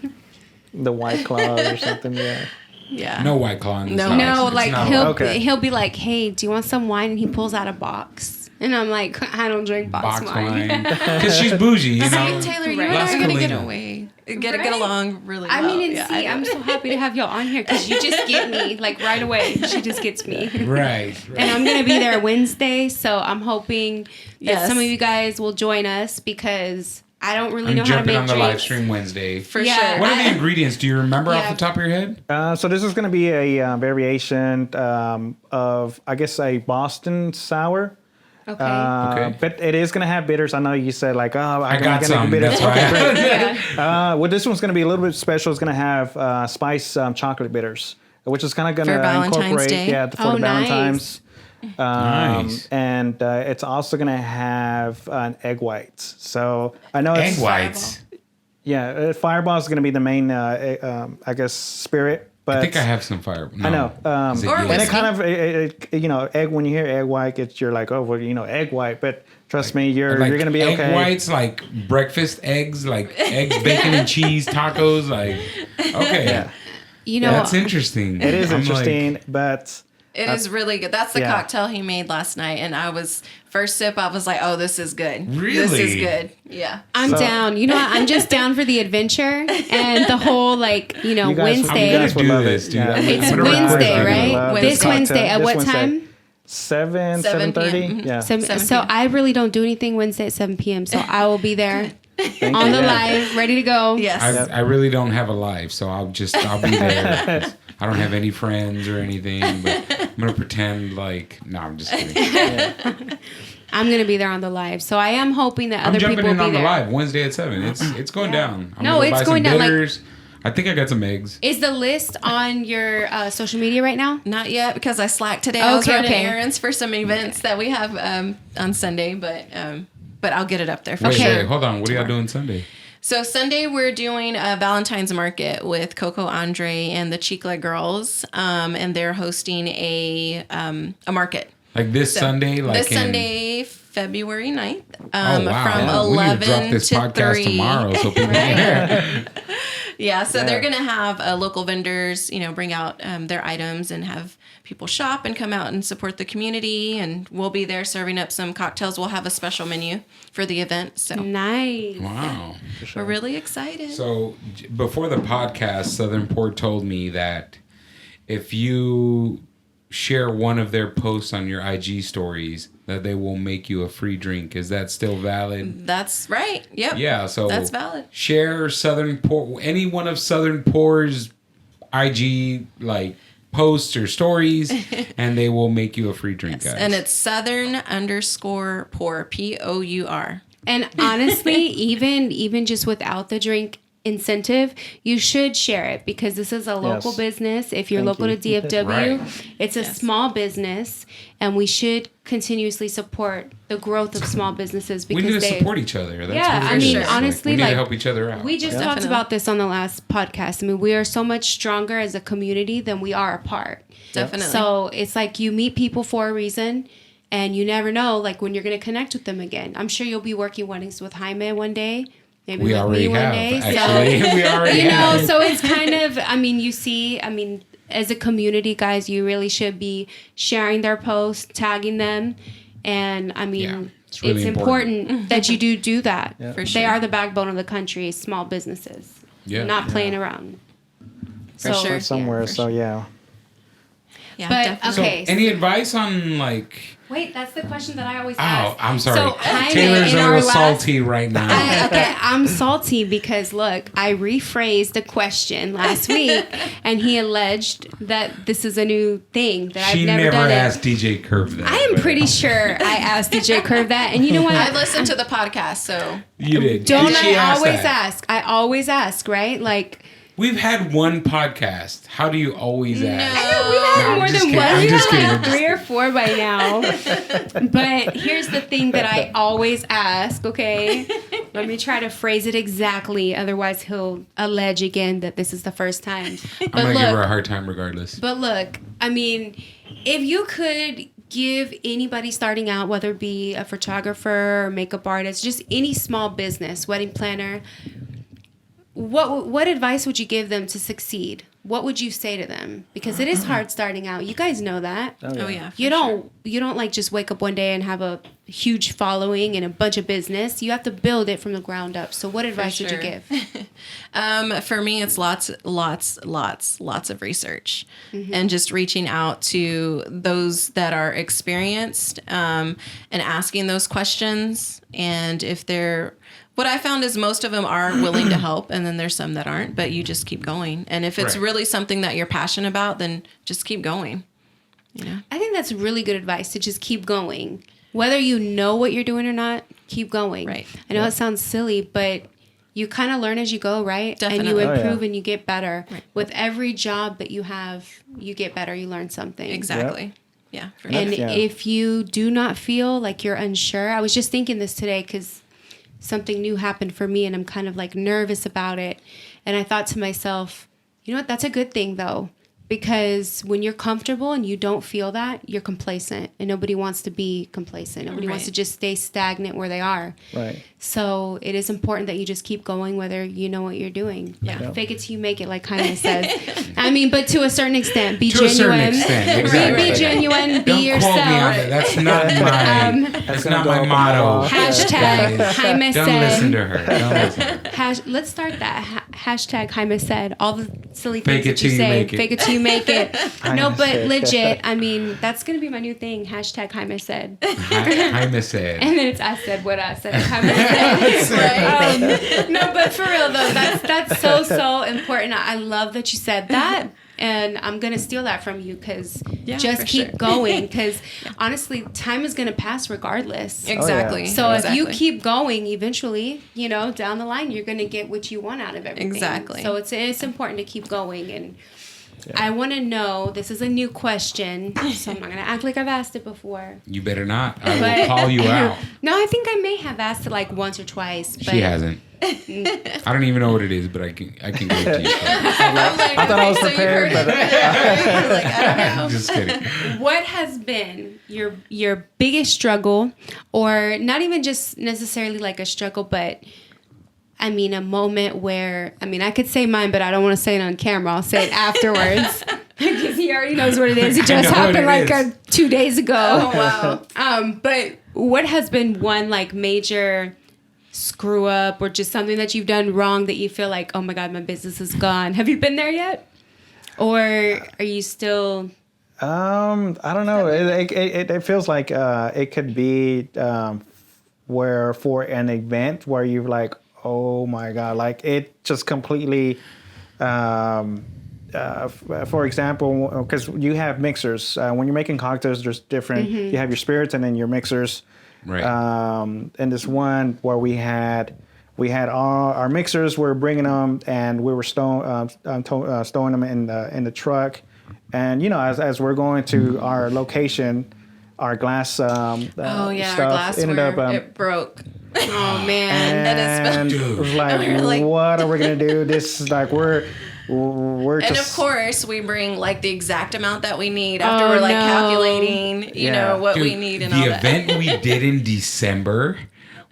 The White Claw or something. Yeah. Yeah. No White Claw. in this No. house. No, It's like not he'll allowed. Okay. he'll be like, "Hey, do you want some wine?" And he pulls out a box, and I'm like, "I don't drink box wine." Because she's bougie, you know. See, Taylor, you Right. and I Las are gonna get Colinas. away, Right? get along really well. I mean, and Yeah, see, I I'm know. so happy to have y'all on here because you just get me like right away. She just gets me. Right. And I'm gonna be there Wednesday, so I'm hoping that Yes. some of you guys will join us because I don't really I'm know how to jumping make on the drinks. live stream Wednesday. For Yeah. sure. What are the ingredients? Do you remember off Yeah. the top of your head? So this is going to be a variation of, I guess, a Boston sour. Okay. Okay. But it is going to have bitters. I know you said like, oh, I got some. bitters. That's why. Yeah. Well, this one's going to be a little bit special. It's going to have spice chocolate bitters, which is kind of going For to Valentine's incorporate, Day? yeah, for Oh, the nice. Valentine's. Nice. And it's also going to have an egg whites. So I know Egg it's whites. Yeah, Fireball is going to be the main, I guess, spirit. But I think I have some fire. No. I know. Is it Or good? And it whiskey. kind of, egg. When you hear egg white, you're like, oh, well, egg white. But trust me, you're Like gonna be egg okay. whites, like breakfast eggs, like eggs, bacon, and cheese tacos. Like, okay, Yeah, You know, that's interesting. it is I'm interesting, but It is really good. That's the Yeah. cocktail he made last night, and first sip, I was like, "Oh, this is good. This Really? is good." Yeah. I'm So- down. You know what? I'm just down for the adventure and the whole you guys, Wednesday. you guys would Do love this, it. dude. Yeah. I'm It's gonna record Wednesday, it. right? Love This cocktail. Wednesday at This what Wednesday. time? 7 7:30. p.m. Yeah. So 7 so p.m. I really don't do anything Wednesday at 7 p.m. So I will be there Thank on you. the Yeah. live, ready to go. Yes. I really don't have a life, so I'll be there. I don't have any friends or anything, but I'm gonna pretend like. No, I'm just kidding. I'm gonna be there on the live. So I am hoping that I'm other jumping people in will on be the there. live Wednesday at 7. It's going down. I'm No, gonna go it's buy some going down, like- bitters. I think I got some eggs. Is the list on your social media right now? Not yet because I slacked today. I was Okay, running okay. errands for some events that we have on Sunday, but I'll get it up there for Wait, sure. wait, hold on. What are y'all doing Sunday? So Sunday we're doing a Valentine's market with Coco Andre and the Chiclet Girls, and they're hosting a market. Like this So, Sunday? Like this in- Sunday, February 9th, Oh, wow. from Yeah, 11 we need to drop this to podcast 3. tomorrow so people can hear. Yeah, so Yeah. they're going to have local vendors, bring out their items and have people shop and come out and support the community. And we'll be there serving up some cocktails. We'll have a special menu for the event. So Nice. Wow. we're really excited. So before the podcast, Southern Port told me that if you share one of their posts on your IG stories, that they will make you a free drink. Is that still valid? That's right. Yep. Yeah, so That's valid. Share Southern Port, any one of Southern Pour's IG like posts or stories, and they will make you a free drink, guys. And it's Southern_pour, Pour. And honestly, even just without the drink incentive, you should share it because this is a local Yes. business. If you're Thank local you. to DFW, Right. it's a small business, and we should continuously support the growth of small businesses we because need to they support each other. That's Yeah, what I it mean, is. honestly, we need like, to help each other out. We just talked Definitely. about this on the last podcast. I mean, we are so much stronger as a community than we are apart. Definitely. So it's like you meet people for a reason, and you never know like when you're going to connect with them again. I'm sure you'll be working weddings with Jaime one day. Maybe we with already me one have, day. actually. So, we already you know, have. so it's kind of, I mean, as a community, guys, you really should be sharing their posts, tagging them. And I mean, Yeah, it's, it's really important that you do that. For They sure. are the backbone of the country, small businesses. Yeah. Not playing around. For sure. Or somewhere. Yeah, for So yeah. Yeah, But, definitely. So, okay. any advice on like? Wait, that's the question that I always Oh, ask. I'm sorry. So, Jaime, Taylor's in a our little last- salty right now. I'm salty because look, I rephrased the question last week, and he alleged that this is a new thing that She I've never never done. asked DJ Curve that. I am but pretty sure I asked DJ Curve that, and you know what? I listened to the podcast, so You did. Don't Did she I ask always that? ask? I always ask, right? Like We've had one podcast. How do you always ask? we've had No, I'm more just than kidding. one. I'm We've just had kidding. I'm like just 3 or 4 by now. But here's the thing that I always ask. Okay, let me try to phrase it exactly. Otherwise, he'll allege again that this is the first time. I'm But gonna give her a look, hard time regardless. but look. I mean, if you could give anybody starting out, whether it be a photographer or makeup artist, just any small business, wedding planner, what advice would you give them to succeed? What would you say to them? Because it is hard starting out. You guys know that. oh yeah. for You sure. don't like just wake up one day and have a huge following and a bunch of business. You have to build it from the ground up. So what advice would you sure. give? For me, it's lots of research and just reaching out to those that are experienced and asking those questions. And if what I found is most of them are willing to help, and then there's some that aren't, but you just keep going. And if it's really something that you're passionate about, then just keep going. I think that's really good advice, to just keep going. Whether you know what you're doing or not, keep going. Right. I know it sounds silly, but you kind of learn as you go, right? Definitely. And you improve and you get better. Right. With every job that you have, you get better, you learn something. Exactly. Yeah. For And sure. if you do not feel like you're unsure, I was just thinking this today because something new happened for me and I'm kind of like nervous about it. And I thought to myself, you know what, that's a good thing though. Because when you're comfortable and you don't feel that, you're complacent. And nobody wants to be complacent. Nobody wants to just stay stagnant where they are. Right. So it is important that you just keep going whether you know what you're doing. Yeah. Fake it till you make it, like Jaime says. I mean, but to a certain extent, be To genuine. a certain extent, exactly. Be genuine, be Don't yourself. quote me on it. That's not my. That's not my motto. Hashtag Jaime Don't said. listen to her. Don't listen. Let's start that. Hashtag Jaime said. All the silly Fake things it that you till you say. make it. Fake it till you make it. No, but said. legit. I mean, that's gonna be my new thing. Hashtag Jaime said. Jaime said. And then it's I said what I said. Jaime said. No, but for real though, that's so important. I love that you said that. And I'm going to steal that from you because just keep going. Because honestly, time is going to pass regardless. Exactly. Oh, yeah. So if you keep going, eventually, down the line, you're going to get what you want out of everything. Exactly. So it's important to keep going. And I want to know, this is a new question, so I'm not going to act like I've asked it before. You better not. I will call you out. No, I think I may have asked it like once or twice. But She hasn't. I don't even know what it is, but I can give it to you. I thought I was prepared, but I don't know. Just kidding. What has been your biggest struggle, or not even just necessarily like a struggle, but I mean a moment where, I could say mine, but I don't want to say it on camera. I'll say it afterwards because he already knows what it is. It just happened like 2 days ago. Oh, wow. But what has been one like major screw up or just something that you've done wrong that you feel like, oh my God, my business is gone? Have you been there yet? Or are you still... I don't know. It feels like it could be where for an event where you're like, oh my God, like it just completely, for example, because you have mixers. When you're making cocktails, there's different, you have your spirits and then your mixers. Right. And this one where we had all our mixers, we're bringing them and we were stowing them in the truck. And, as we're going to our location, our glass Our stuff glassware, ended up... it broke. Oh, man. And it was like, what are we going to do? This is like, we're and just... of course, we bring like the exact amount that we need after we're like calculating, what we need and all that. The event we did in December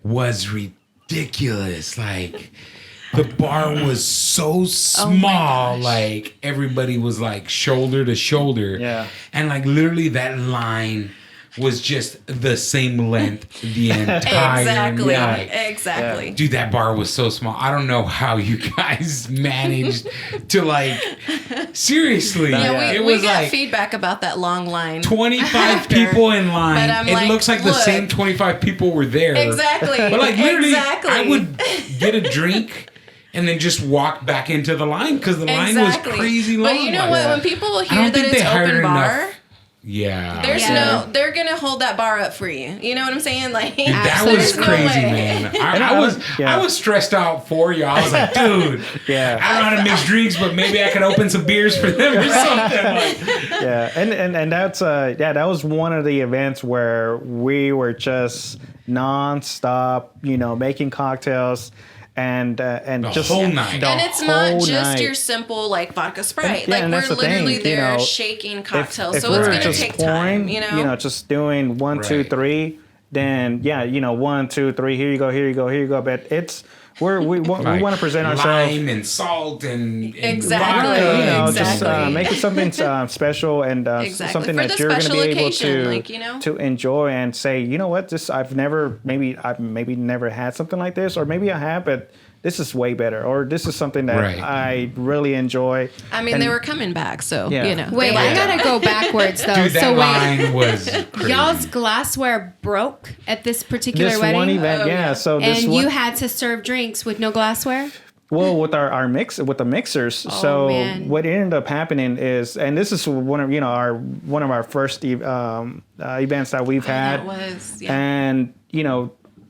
was ridiculous. Like, the bar was so small. Like, everybody was like shoulder to shoulder. Yeah. And like literally that line was just the same length the entire night. Exactly. Dude, that bar was so small. I don't know how you guys managed to like, seriously. Yeah, it we was got like feedback about that long line. 25 people in line. But I'm It like, looks like the look. same 25 people were there. Exactly. But like literally, Exactly. I would get a drink and then just walk back into the line because the line was crazy long. But you know what? When people I hear don't that think they it's hired open bar, enough. Yeah. they're gonna hold that bar up for you. You know what I'm saying? Like, Dude, that was there's no crazy, way. man. I was stressed out for you. I was like, dude, I don't know how to mix drinks, but maybe I could open some beers for them or something. Like, and that's that was one of the events where we were just nonstop, making cocktails. And just whole night. And it's not just your simple like vodka Sprite. Like and we're that's the literally thing, there shaking cocktails, if so it's we're gonna just take pouring, time. Just doing 1, 2, 3. Then 1, 2, 3. Here you go. But we want to present ourselves. Lime and salt and Exactly. vodka, You know, Exactly. just make it something special and Exactly. something For that the you're going to be special able occasion, to like, you know? to enjoy and say, you know what, this I've maybe never had something like this, or maybe I have, but this is way better, or this is something that Right. I really enjoy. I mean, And- they were coming back, so Yeah. you know. Wait, they I liked it. gotta go backwards though. Dude, that so wait, line was crazy. y'all's glassware broke at this particular This wedding, one event, Oh, yeah. yeah. So and this you one, had to serve drinks with no glassware. well, with our mix with the mixers. So man. what ended up happening is, and this is one of our first events that we've had. That was, yeah. And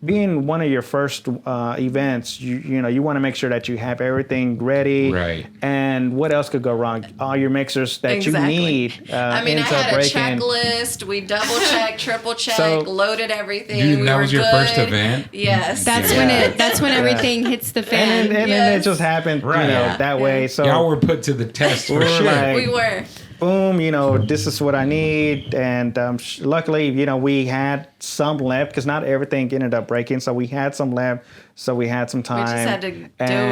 being one of your first events, you want to make sure that you have everything ready. Right. And what else could go wrong? All your mixers that Exactly. you need. I mean, I ends up had a breaking. checklist. We double checked, triple checked, So- loaded everything. Dude, we that were was your good. first event? Yes. That's Yeah. when everything hits the fan. And then Yes. it just happened, Right. Yeah. that way. So Y'all were put to the test for We're sure. like- we were. boom, this is what I need. And luckily, we had some left because not everything ended up breaking. So we had some left. So we had some time. just had to do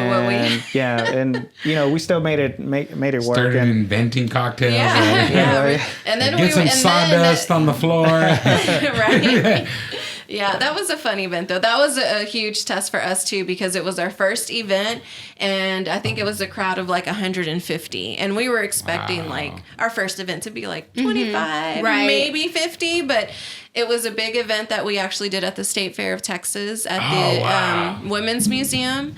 what we- And, yeah, and we still made it work. Started And inventing cocktails. Yeah. yeah. right. And then Get some sawdust on the floor. right? Yeah, that was a fun event though. That was a huge test for us too because it was our first event and I think it was a crowd of like 150 and we were expecting like our first event to be like 25, Right. maybe 50, but it was a big event that we actually did at the State Fair of Texas at Oh, the wow. Women's Museum.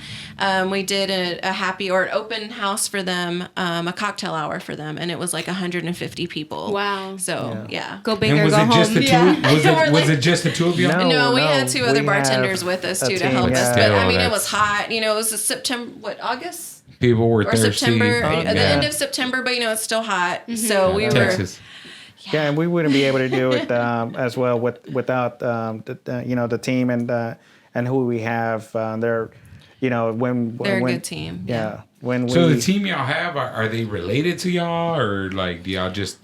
We did a happy or an open house for them, a cocktail hour for them, and it was like 150 people. Wow. So yeah. Go big And or was go it just home. the two? Yeah. Was it just the two of y'all? No, we had two other we bartenders have with us a too to team, help us. yeah. But I Still, mean, it that's- was hot. It was September, August People were or thirsty. September, at the Yeah. end of September. But it's still hot. So we were. Texas. Yeah, and we wouldn't be able to do it as well without the team and who we have. They're when They're a when, good team. Yeah, when So we the team y'all have, are they related to y'all, or like do y'all just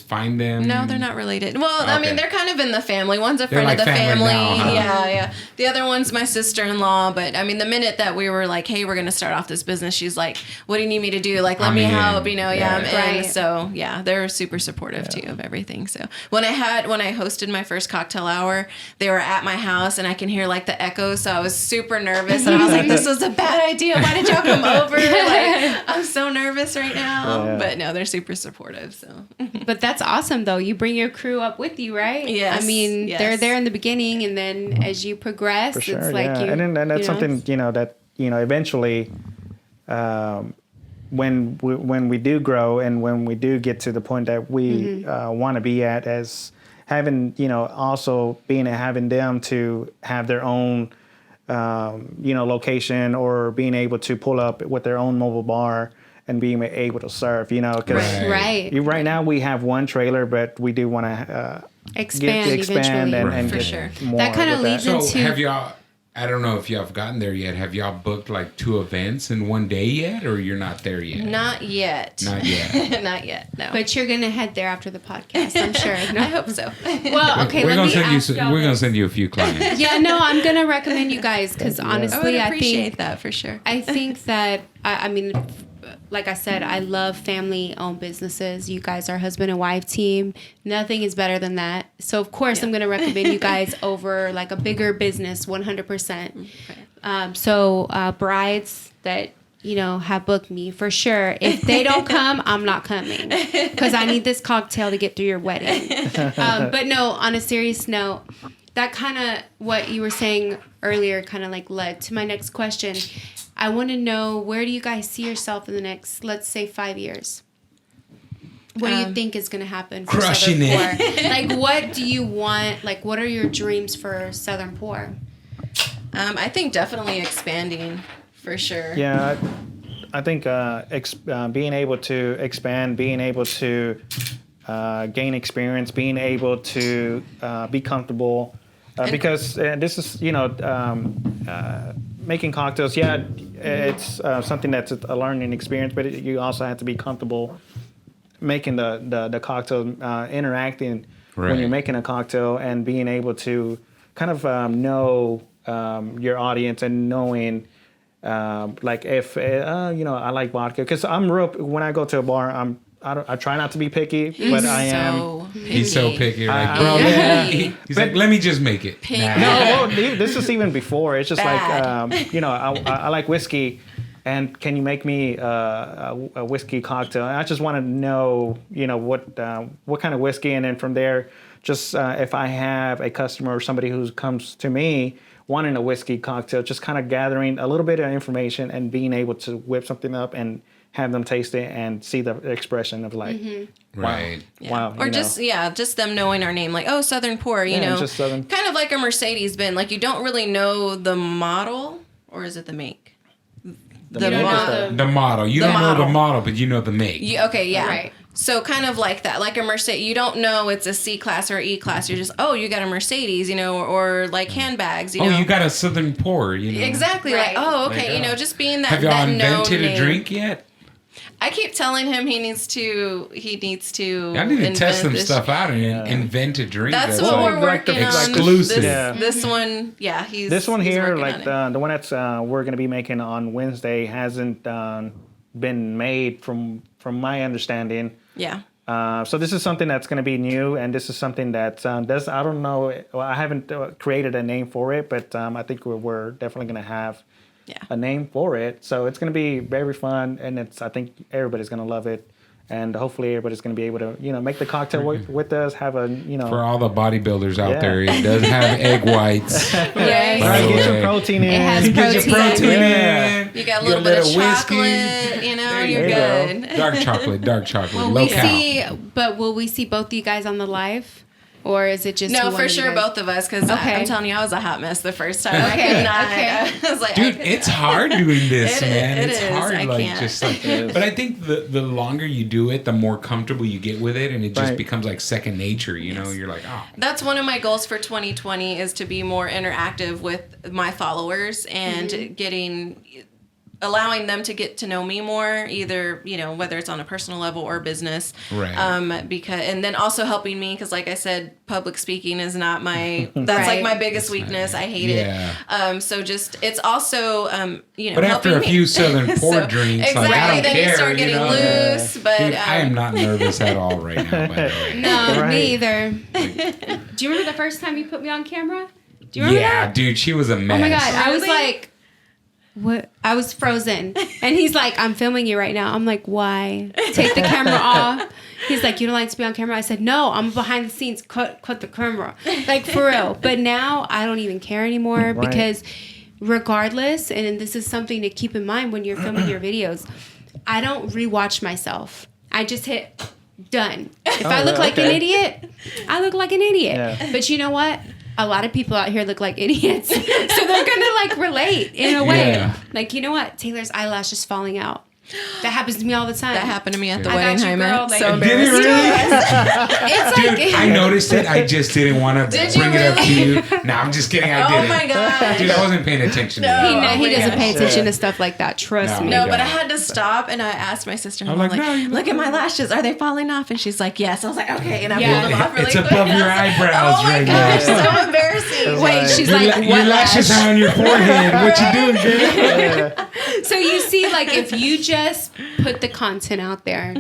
find them? No, they're not related. Well, I mean, Okay. they're kind of in the family. One's a They're friend like of the family family. now, huh? Yeah. The other one's my sister-in-law. But I mean, the minute that we were like, "Hey, we're gonna start off this business," she's like, "What do you need me to do? Like, let I'm me in. help." I'm Yeah. in. Right. So yeah, they're super supportive too of everything. So when I hosted my first cocktail hour, they were at my house, and I can hear like the echoes. So I was super nervous, and I was like, "This was a bad idea. Why did y'all come over? Like, I'm so nervous right now." Yeah. But no, they're super supportive. So. But that's awesome though. You bring your crew up with you, right? Yes, I mean, yes. they're there in the beginning, and then as you progress, for sure, it's like yeah. you. And then that's you know, something that eventually, when we do grow and when we do get to the point that we want to be at, as having also having them to have their own location, or being able to pull up with their own mobile bar and being able to serve, because Right. right now we have one trailer, but we do want to Expand expand eventually. and For get sure. more. That kinda with leads So into- have y'all? I don't know if y'all have gotten there yet. Have y'all booked like 2 events in one day yet, or you're not there yet? Not yet. Not yet. Not yet. No. But you're gonna head there after the podcast, I'm sure. I hope so. Well, okay. we're let gonna me send you. ask y'all We're gonna this. send you a few clients. Yeah, no, I'm gonna recommend you guys because I would honestly, I appreciate think that for sure. I think that I mean, like I said, I love family-owned businesses. You guys are husband and wife team. Nothing is better than that. So of course, I'm gonna recommend you guys over like a bigger business, 100%. So brides that have booked me for sure. If they don't come, I'm not coming because I need this cocktail to get through your wedding. But no, on a serious note, that kind of what you were saying earlier kind of like led to my next question. I want to know, where do you guys see yourself in the next, let's say, 5 years? What do you think is going to happen for Crushing Southern it. Poor? Like, what do you want? Like, what are your dreams for Southern Poor? I think definitely expanding for sure. Yeah, I think being able to expand, being able to gain experience, being able to be comfortable, because this is making cocktails. Yeah, it's something that's a learning experience, but you also have to be comfortable making the cocktail, interacting when Right. you're making a cocktail, and being able to kind of know your audience and knowing. Like if I like vodka because I'm real. When I go to a bar, I try not to be picky, but I am. He's so picky, like bro. He's like, let me just make it. Picky. Nah. No, well, this is even before. It's just Bad. like I like whiskey, and can you make me a whiskey cocktail? And I just want to know what kind of whiskey, and then from there, just if I have a customer or somebody who comes to me wanting a whiskey cocktail, just kind of gathering a little bit of information and being able to whip something up and have them taste it and see the expression of like, Right. wow. Or just them knowing our name, like, oh, Southern Pour, you know, just Southern. kind of like a Mercedes-Benz. Like, you don't really know the model, or is it the make? The make is The model. You The don't know the model. model, but you know the make. Okay, yeah. Right. So kind of like that, like a Mercedes. You don't know it's a C class or E class. You're just, oh, you got a Mercedes, you know, or like handbags, you know. You got a Southern Pour, you know. Exactly. Right. Like, oh, okay, Like, you know, just being that. Have y'all that invented known a name. drink yet? I keep telling him he needs to. I need to test some this. stuff out and invent a drink. That's what we're like the- working on. exclusive. This one, yeah, he's This one he's here, working like on it. the one that's we're gonna be making on Wednesday, hasn't been made from my understanding. Yeah. So this is something that's going to be new, and this is something that I don't know. Well, I haven't created a name for it, but I think we're definitely going to have a name for it. So it's going to be very fun, and I think everybody's going to love it, and hopefully everybody's going to be able to make the cocktail with us. Have a For all the bodybuilders out Yeah. there, it does have egg whites. Yes. By the get way. your protein in. It has Get your protein Yeah. in. You got a Your little bit of whiskey. chocolate, you know, you're you go. good. Dark chocolate, Will low we cal. will we see both of you guys on the live? Or is it just No, one for of you sure, guys? both of us, because Okay. I'm telling you, I was a hot mess the first time. I Okay, could not. okay. I was like, Dude, it's hard doing this, man. it It's is. hard, I like can't. just like. But I think the longer you do it, the more comfortable you get with it, and it just Right. becomes like second nature. You know, you're like, oh, That's one of my goals for 2020 is to be more interactive with my followers and allowing them to get to know me more, either, whether it's on a personal level or business. Right. And then also helping me, because like I said, public speaking is not that's like my biggest weakness. I hate it. So just, it's also, But after a helping few me. Southern Pour drinks, Exactly. like I don't Then care. you start getting know? loose, but Dude, I am not nervous at all right now. By the way. No, Right. me either. Do you remember the first time you put me on camera? Do you remember that? Dude, she was a mess. Oh my god, I was Really? like, what? I was frozen. And he's like, I'm filming you right now. I'm like, why? Take the camera off. He's like, you don't like to be on camera? I said, no, I'm behind the scenes. Cut the camera. Like, for real. But now I don't even care anymore because regardless, and this is something to keep in mind when you're filming your videos, I don't rewatch myself. I just hit done. If I look like an idiot, I look like an idiot. Yeah. But you know what? A lot of people out here look like idiots. So they're gonna like relate in a way. Yeah. Like, you know what? Taylor's eyelash is falling out. That happens to me all the time. that happened to me at the I wedding, got you, Jaime. girl. Like, So did Did it embarrassed. really? It's like Dude, I noticed it. I just didn't want to Did you bring it up to really? you. No, I'm just kidding. I Oh didn't. my god. Dude, I wasn't paying attention to No. that. he Oh my doesn't pay gosh. attention to stuff like that. Trust No. me. No, my but I God. had to stop and I asked my sister, I'm I'm like, like, no, you look at my lashes. Are they falling off? And she's like, yes. I was like, okay. And I Yeah. pulled them off really It's quick. above your I was like, eyebrows oh my right gosh, now. so embarrassing. Wait, she's Your, like, your what lashes lash? are on your forehead. What you doing, girl? So you see, like, if you just put the content out there,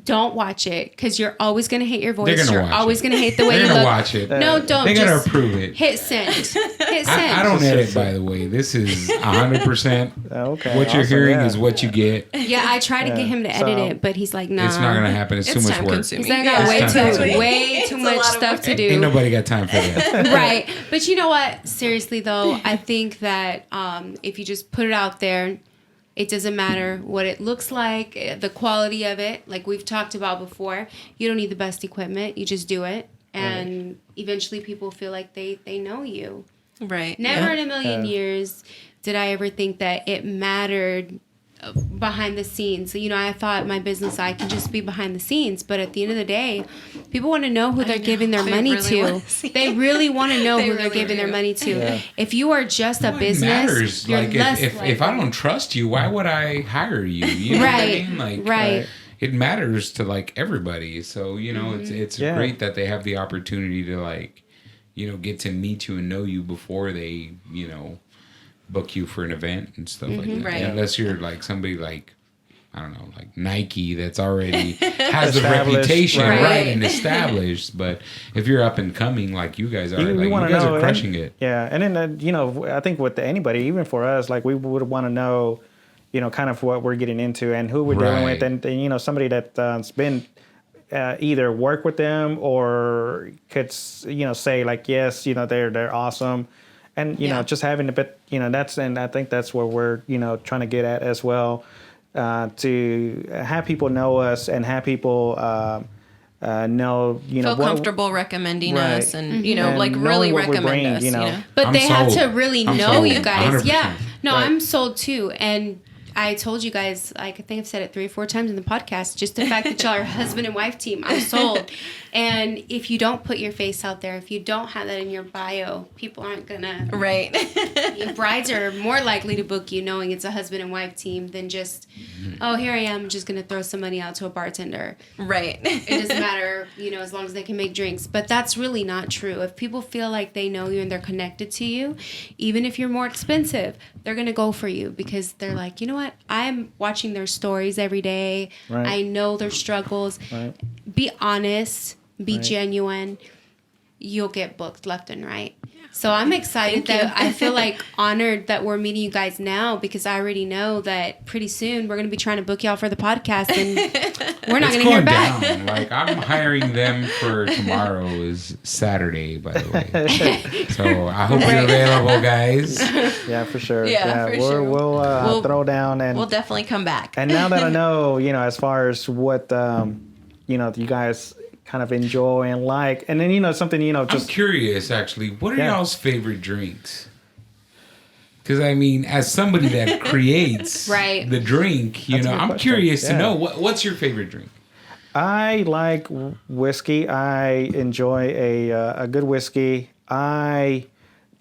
don't watch it because you're always gonna hate your voice. gonna You're watch always it. gonna hate the way They're you gonna look. watch it. No, don't. They gotta just approve it. hit send. Hit send. I don't edit, by the way. This is 100%. Okay. What you're awesome, hearing yeah. is what you get. Yeah, I try to get him to edit So- it, but he's like, nah. It's not gonna happen. It's too It's much time work. consuming. He's like, I got Yeah, way it's too, time way It's too a much lot of stuff work. to do. Ain't nobody got time for that. Right. But you know what? Seriously, though, I think that if you just put it out there, it doesn't matter what it looks like, the quality of it. Like we've talked about before, you don't need the best equipment. You just do it. And eventually people feel like they know you. Right. Never in a million years did I ever think that it mattered behind the scenes. You know, I thought my business I can just be behind the scenes, but at the end of the day, people want to know who they're giving their They money really to. wanna see They really want to know They who they're really giving their do. money to. Yeah. If you are just a Well, business, it matters. you're Like less if I don't trust you, why would I hire you? You know Right, what I mean? Like, right. It matters to like everybody. So you know, it's Yeah. great that they have the opportunity to like, get to meet you and know you before they, book you for an event and stuff like that. Right. Unless you're like somebody like, I don't know, like Nike that's already has the Established, reputation, right. right, and established. But if you're up and coming like you guys are, You you wanna guys know, are crushing it. Yeah, and then I think with anybody, even for us, like we would want to know, kind of what we're getting into and who we're dealing with, Right. and somebody that's been either work with them or could say like yes, they're awesome, and just having a bit, and I think that's where we're trying to get at as well, to have people know us and have people know Feel comfortable recommending Right. us and, And like knowing really what we're recommend bringing, us, you know? But I'm they have sold. to really I'm know sold. you guys. 100%. Yeah. No, Right. I'm sold too. And I told you guys, like, I think I've said it 3 or 4 times in the podcast, just the fact that y'all are a husband and wife team, I'm sold. And if you don't put your face out there, if you don't have that in your bio, people aren't gonna. Right. Brides are more likely to book you knowing it's a husband and wife team than just, oh, here I am, just gonna throw some money out to a bartender. Right. It doesn't matter, as long as they can make drinks. But that's really not true. If people feel like they know you and they're connected to you, even if you're more expensive, they're going to go for you because they're like, you know what? I'm watching their stories every day. Right. I know their struggles. Right. Be honest. Be Right. genuine. You'll get booked left and right. So I'm excited Thank that you. I feel like honored that we're meeting you guys now because I already know that pretty soon we're going to be trying to book y'all for the podcast and we're not It's going to hear going back. down. Like I'm hiring them for tomorrow is Saturday, by the way. So I hope you're available, guys. Yeah, for sure. Yeah, for sure. We'll We'll- throw down and We'll definitely come back. and now that I know, as far as what you guys kind of enjoy and like, and then something I'm just curious, actually. What are Yeah. y'all's favorite drinks? Because I mean, as somebody that creates Right. the drink, That's a good I'm question. curious to Yeah. know what's your favorite drink. I like whiskey. I enjoy a good whiskey.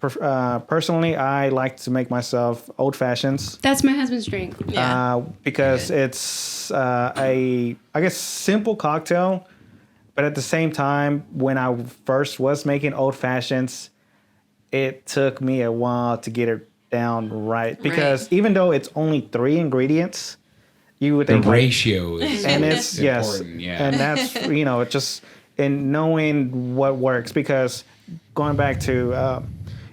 Personally, I like to make myself old fashions. That's my husband's drink. Yeah. Because it's I guess simple cocktail, but at the same time, when I first was making old fashions, it took me a while to get it down right. Because even though it's only 3 ingredients, you would The think ratio is and it's important. Yeah. and that's just in knowing what works. Because going back to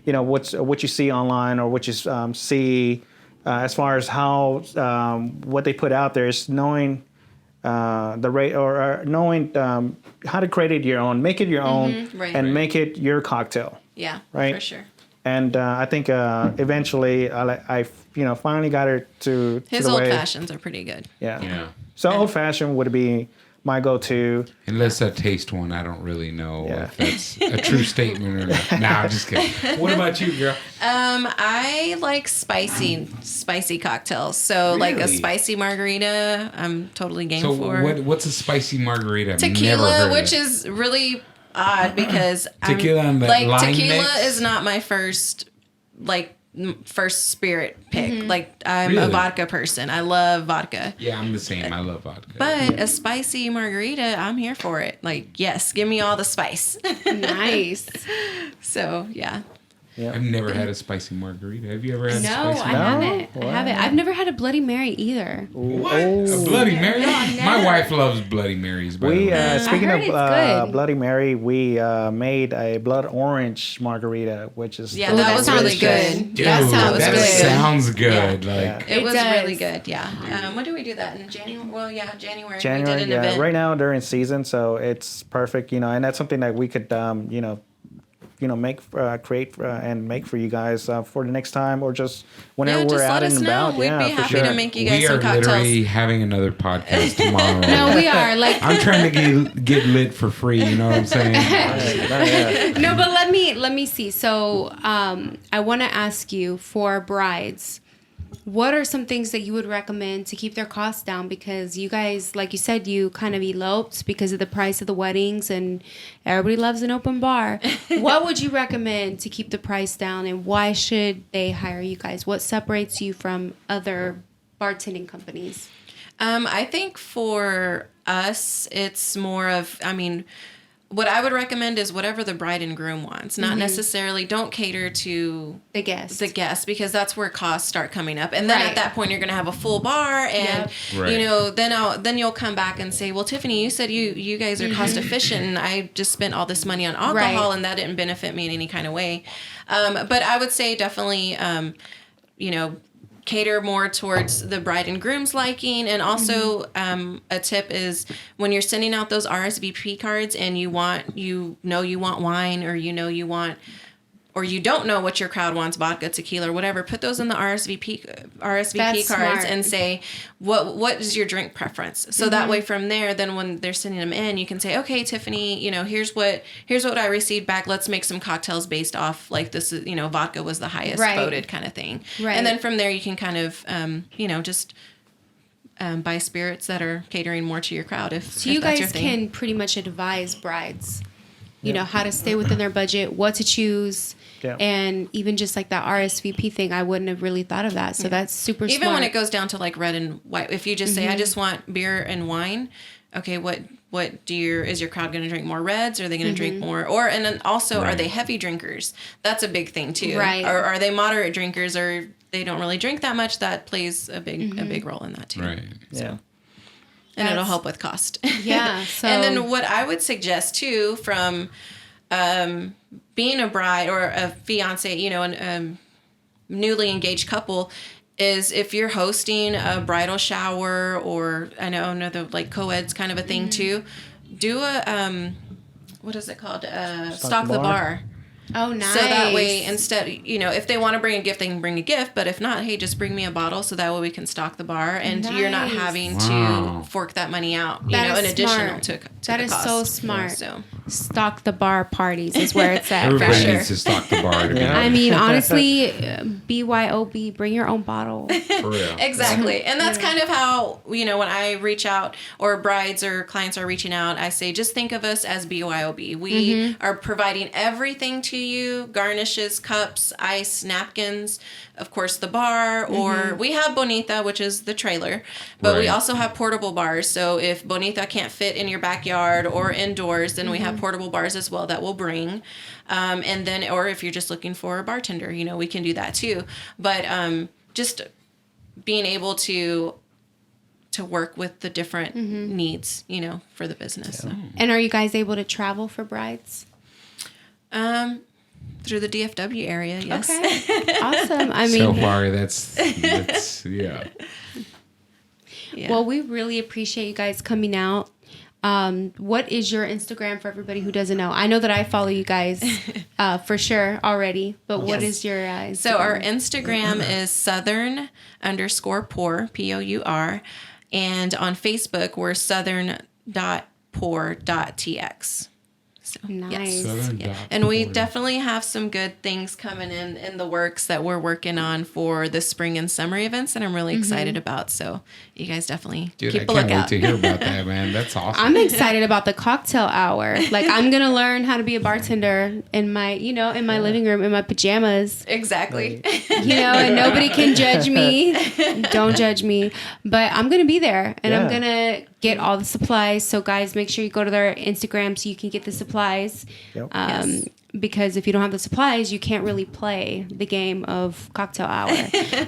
what you see online or what you see as far as how what they put out there is knowing the rate or knowing how to create it your own, make it your own, Right. and Right. make it your cocktail. Yeah. Right. For sure. And I think eventually I finally got it to His the old way. fashions are pretty good. Yeah. Yeah. So old fashioned would be my go-to. Unless I taste one, I don't really know Yeah. if that's a true statement or not. Nah, I'm just kidding. What about you, girl? I like spicy cocktails. So like a Really? spicy margarita, I'm totally game So for. what's a spicy margarita? I've never Tequila, heard which of. is really odd because Tequila and the like lime tequila mix? is not my first spirit pick. Like I'm a Really? vodka person. I love vodka. Yeah, I'm the same. I love vodka. But a spicy margarita, I'm here for it. Like, yes, give me all the spice. Nice. So, yeah. I've never had a spicy margarita. Have you ever had No, a spicy I margarita? haven't. I haven't. I've never had a Bloody Mary either. What? A Bloody Mary? My wife loves Bloody Marys, by the We way. speaking I of heard it's good. Bloody Mary, we made a blood orange margarita, which is Yeah, Ooh, that that was sounds really good. Dude, That sounds that good. sounds good. Yeah. Like, It was does. really good, yeah. When do we do that? In January? Well, yeah, January. January. We did an Yeah, event. right now during season, so it's perfect. And that's something that we could make, create, and make for you guys for the next time, or just whenever Yeah, we're just out let and us know. about. We'd Yeah, be for happy sure. to make you guys we are some cocktails. literally having another podcast tomorrow. No, we are. Like, I'm trying to get lit for free. You know what I'm saying? Yeah. no, but let me see. So, I want to ask you for brides, what are some things that you would recommend to keep their costs down? Because you guys, like you said, you kind of eloped because of the price of the weddings, and everybody loves an open bar. What would you recommend to keep the price down, and why should they hire you guys? What separates you from other bartending companies? I think for us, it's more of, what I would recommend is whatever the bride and groom wants. Not necessarily, don't cater to The guest. because that's where costs start coming up. And then at that point, you're going to have a full bar, and Right. you know, then you'll come back and say, well, Tiffany, you said you guys are cost efficient, and I just spent all this money on alcohol, and that didn't benefit me in any kind of way. But I would say definitely, you know, cater more towards the bride and groom's liking. And also a tip is when you're sending out those RSVP cards and you want wine, or or you don't know what your crowd wants, vodka, tequila, or whatever, put those in the RSVP That's cards smart. and say, what is your drink preference? So that way from there, then when they're sending them in, you can say, okay, Tiffany, you know, here's what I received back. Let's make some cocktails based off, like, this is, you know, vodka was the highest voted kind of thing. Right. And then from there you can kind of, you know, just buy spirits that are catering more to your crowd. So you guys can pretty much advise brides, you know, how to stay within their budget, what to choose. Yeah. And even just like that RSVP thing, I wouldn't have really thought of that. So that's super Even smart. when it goes down to like red and white, if you just say, I just want beer and wine, okay, what is your crowd going to drink more reds? Or are they going to drink more? And then also, are they heavy drinkers? That's a big thing too. Right. Or are they moderate drinkers, or they don't really drink that much? That plays a big role in that too. Right. Yeah. And it'll help with cost. Yeah. So And then what I would suggest too, from being a bride or a fiance, you know, a newly engaged couple, is if you're hosting a bridal shower, or I know another like co-ed's kind of a thing too, do a what is it called? Stock the bar. oh, nice. So that way, instead, you know, if they want to bring a gift, they can bring a gift. But if not, hey, just bring me a bottle, so that way we can stock the bar, and you're not Nice. having Wow. to fork that money out, you That know, is in additional smart. to That the is cost. so smart. So Stock the bar parties is where it's at. Everybody sure. needs to stock the bar to be I mean, honestly, BYOB, bring your own bottle. for real. exactly. And that's kind of how, you know, when I reach out, or brides or clients are reaching out, I say, just think of us as BYOB. We are providing everything to you: garnishes, cups, ice, napkins, of course, the bar, or we have Bonita, which is the trailer, but we Right. also have portable bars. So if Bonita can't fit in your backyard or indoors, then we have portable bars as well that we'll bring. And then, or if you're just looking for a bartender, you know, we can do that too. But just being able to work with the different needs, you know, for the business. So. And are you guys able to travel for brides? Through the DFW area, yes. Okay. Awesome. I mean, So far, that's yeah. Yeah. well, we really appreciate you guys coming out. What is your Instagram for everybody who doesn't know? I know that I follow you guys for sure already, but what is your Instagram? So our Instagram is southern_pour, POUR. And on Facebook, we're southern.pour.tx. So, Nice. Southern.pour. And we definitely have some good things coming in the works that we're working on for the spring and summer events that I'm really excited about. So you guys definitely Dude, keep I a can't wait lookout. to hear about that, man. That's awesome. I'm excited about the cocktail hour. Like, I'm gonna learn how to be a bartender in my, in my living room in my pajamas, Exactly. and nobody can judge me. Don't judge me, but I'm gonna be there, and I'm Yeah. gonna get all the supplies. So guys, make sure you go to their Instagram so you can get the supplies. Yep. Yes. Because if you don't have the supplies, you can't really play the game of cocktail hour.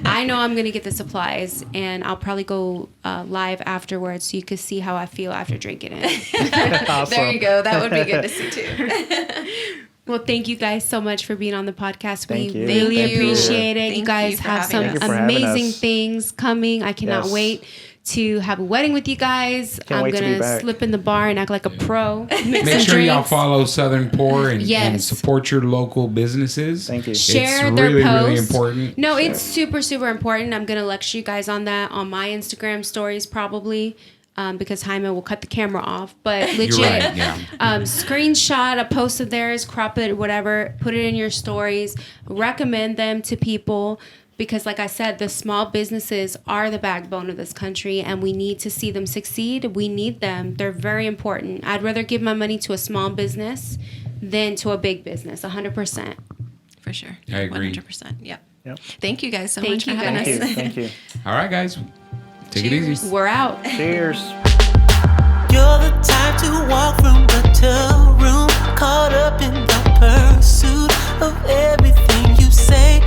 I know I'm gonna get the supplies, and I'll probably go live afterwards so you can see how I feel after drinking it. Awesome. There you go. That would be good to see too. Well, thank you guys so much for being on the podcast. Thank We you. really Thank you. appreciate it. Thank You guys you for have having some us. Thank you for having amazing us. things coming. I cannot Yes. wait to have a wedding with you guys. Can't I'm wait to be gonna back. slip in the bar and act like a pro. Make some sure y'all drinks. follow Southern Pour and Yes. support your local businesses. Thank you. Share it's their really, posts. really important. No, it's super, super important. I'm gonna lecture you guys on that on my Instagram stories probably. Because Jaime will cut the camera off, but legit, You're right, yeah. Screenshot a post of theirs, crop it, whatever, put it in your stories, recommend them to people, because like I said, the small businesses are the backbone of this country, and we need to see them succeed. We need them. They're very important. I'd rather give my money to a small business than to a big business, 100%. For sure. I agree. 100%. Yep. Yep. Thank you guys so Thank much you, for having guys. us. Thank you. All right, guys. Take it Cheers. easy. We're out. Cheers. You You're the type to walk from room to room, caught up in the pursuit of everything you say.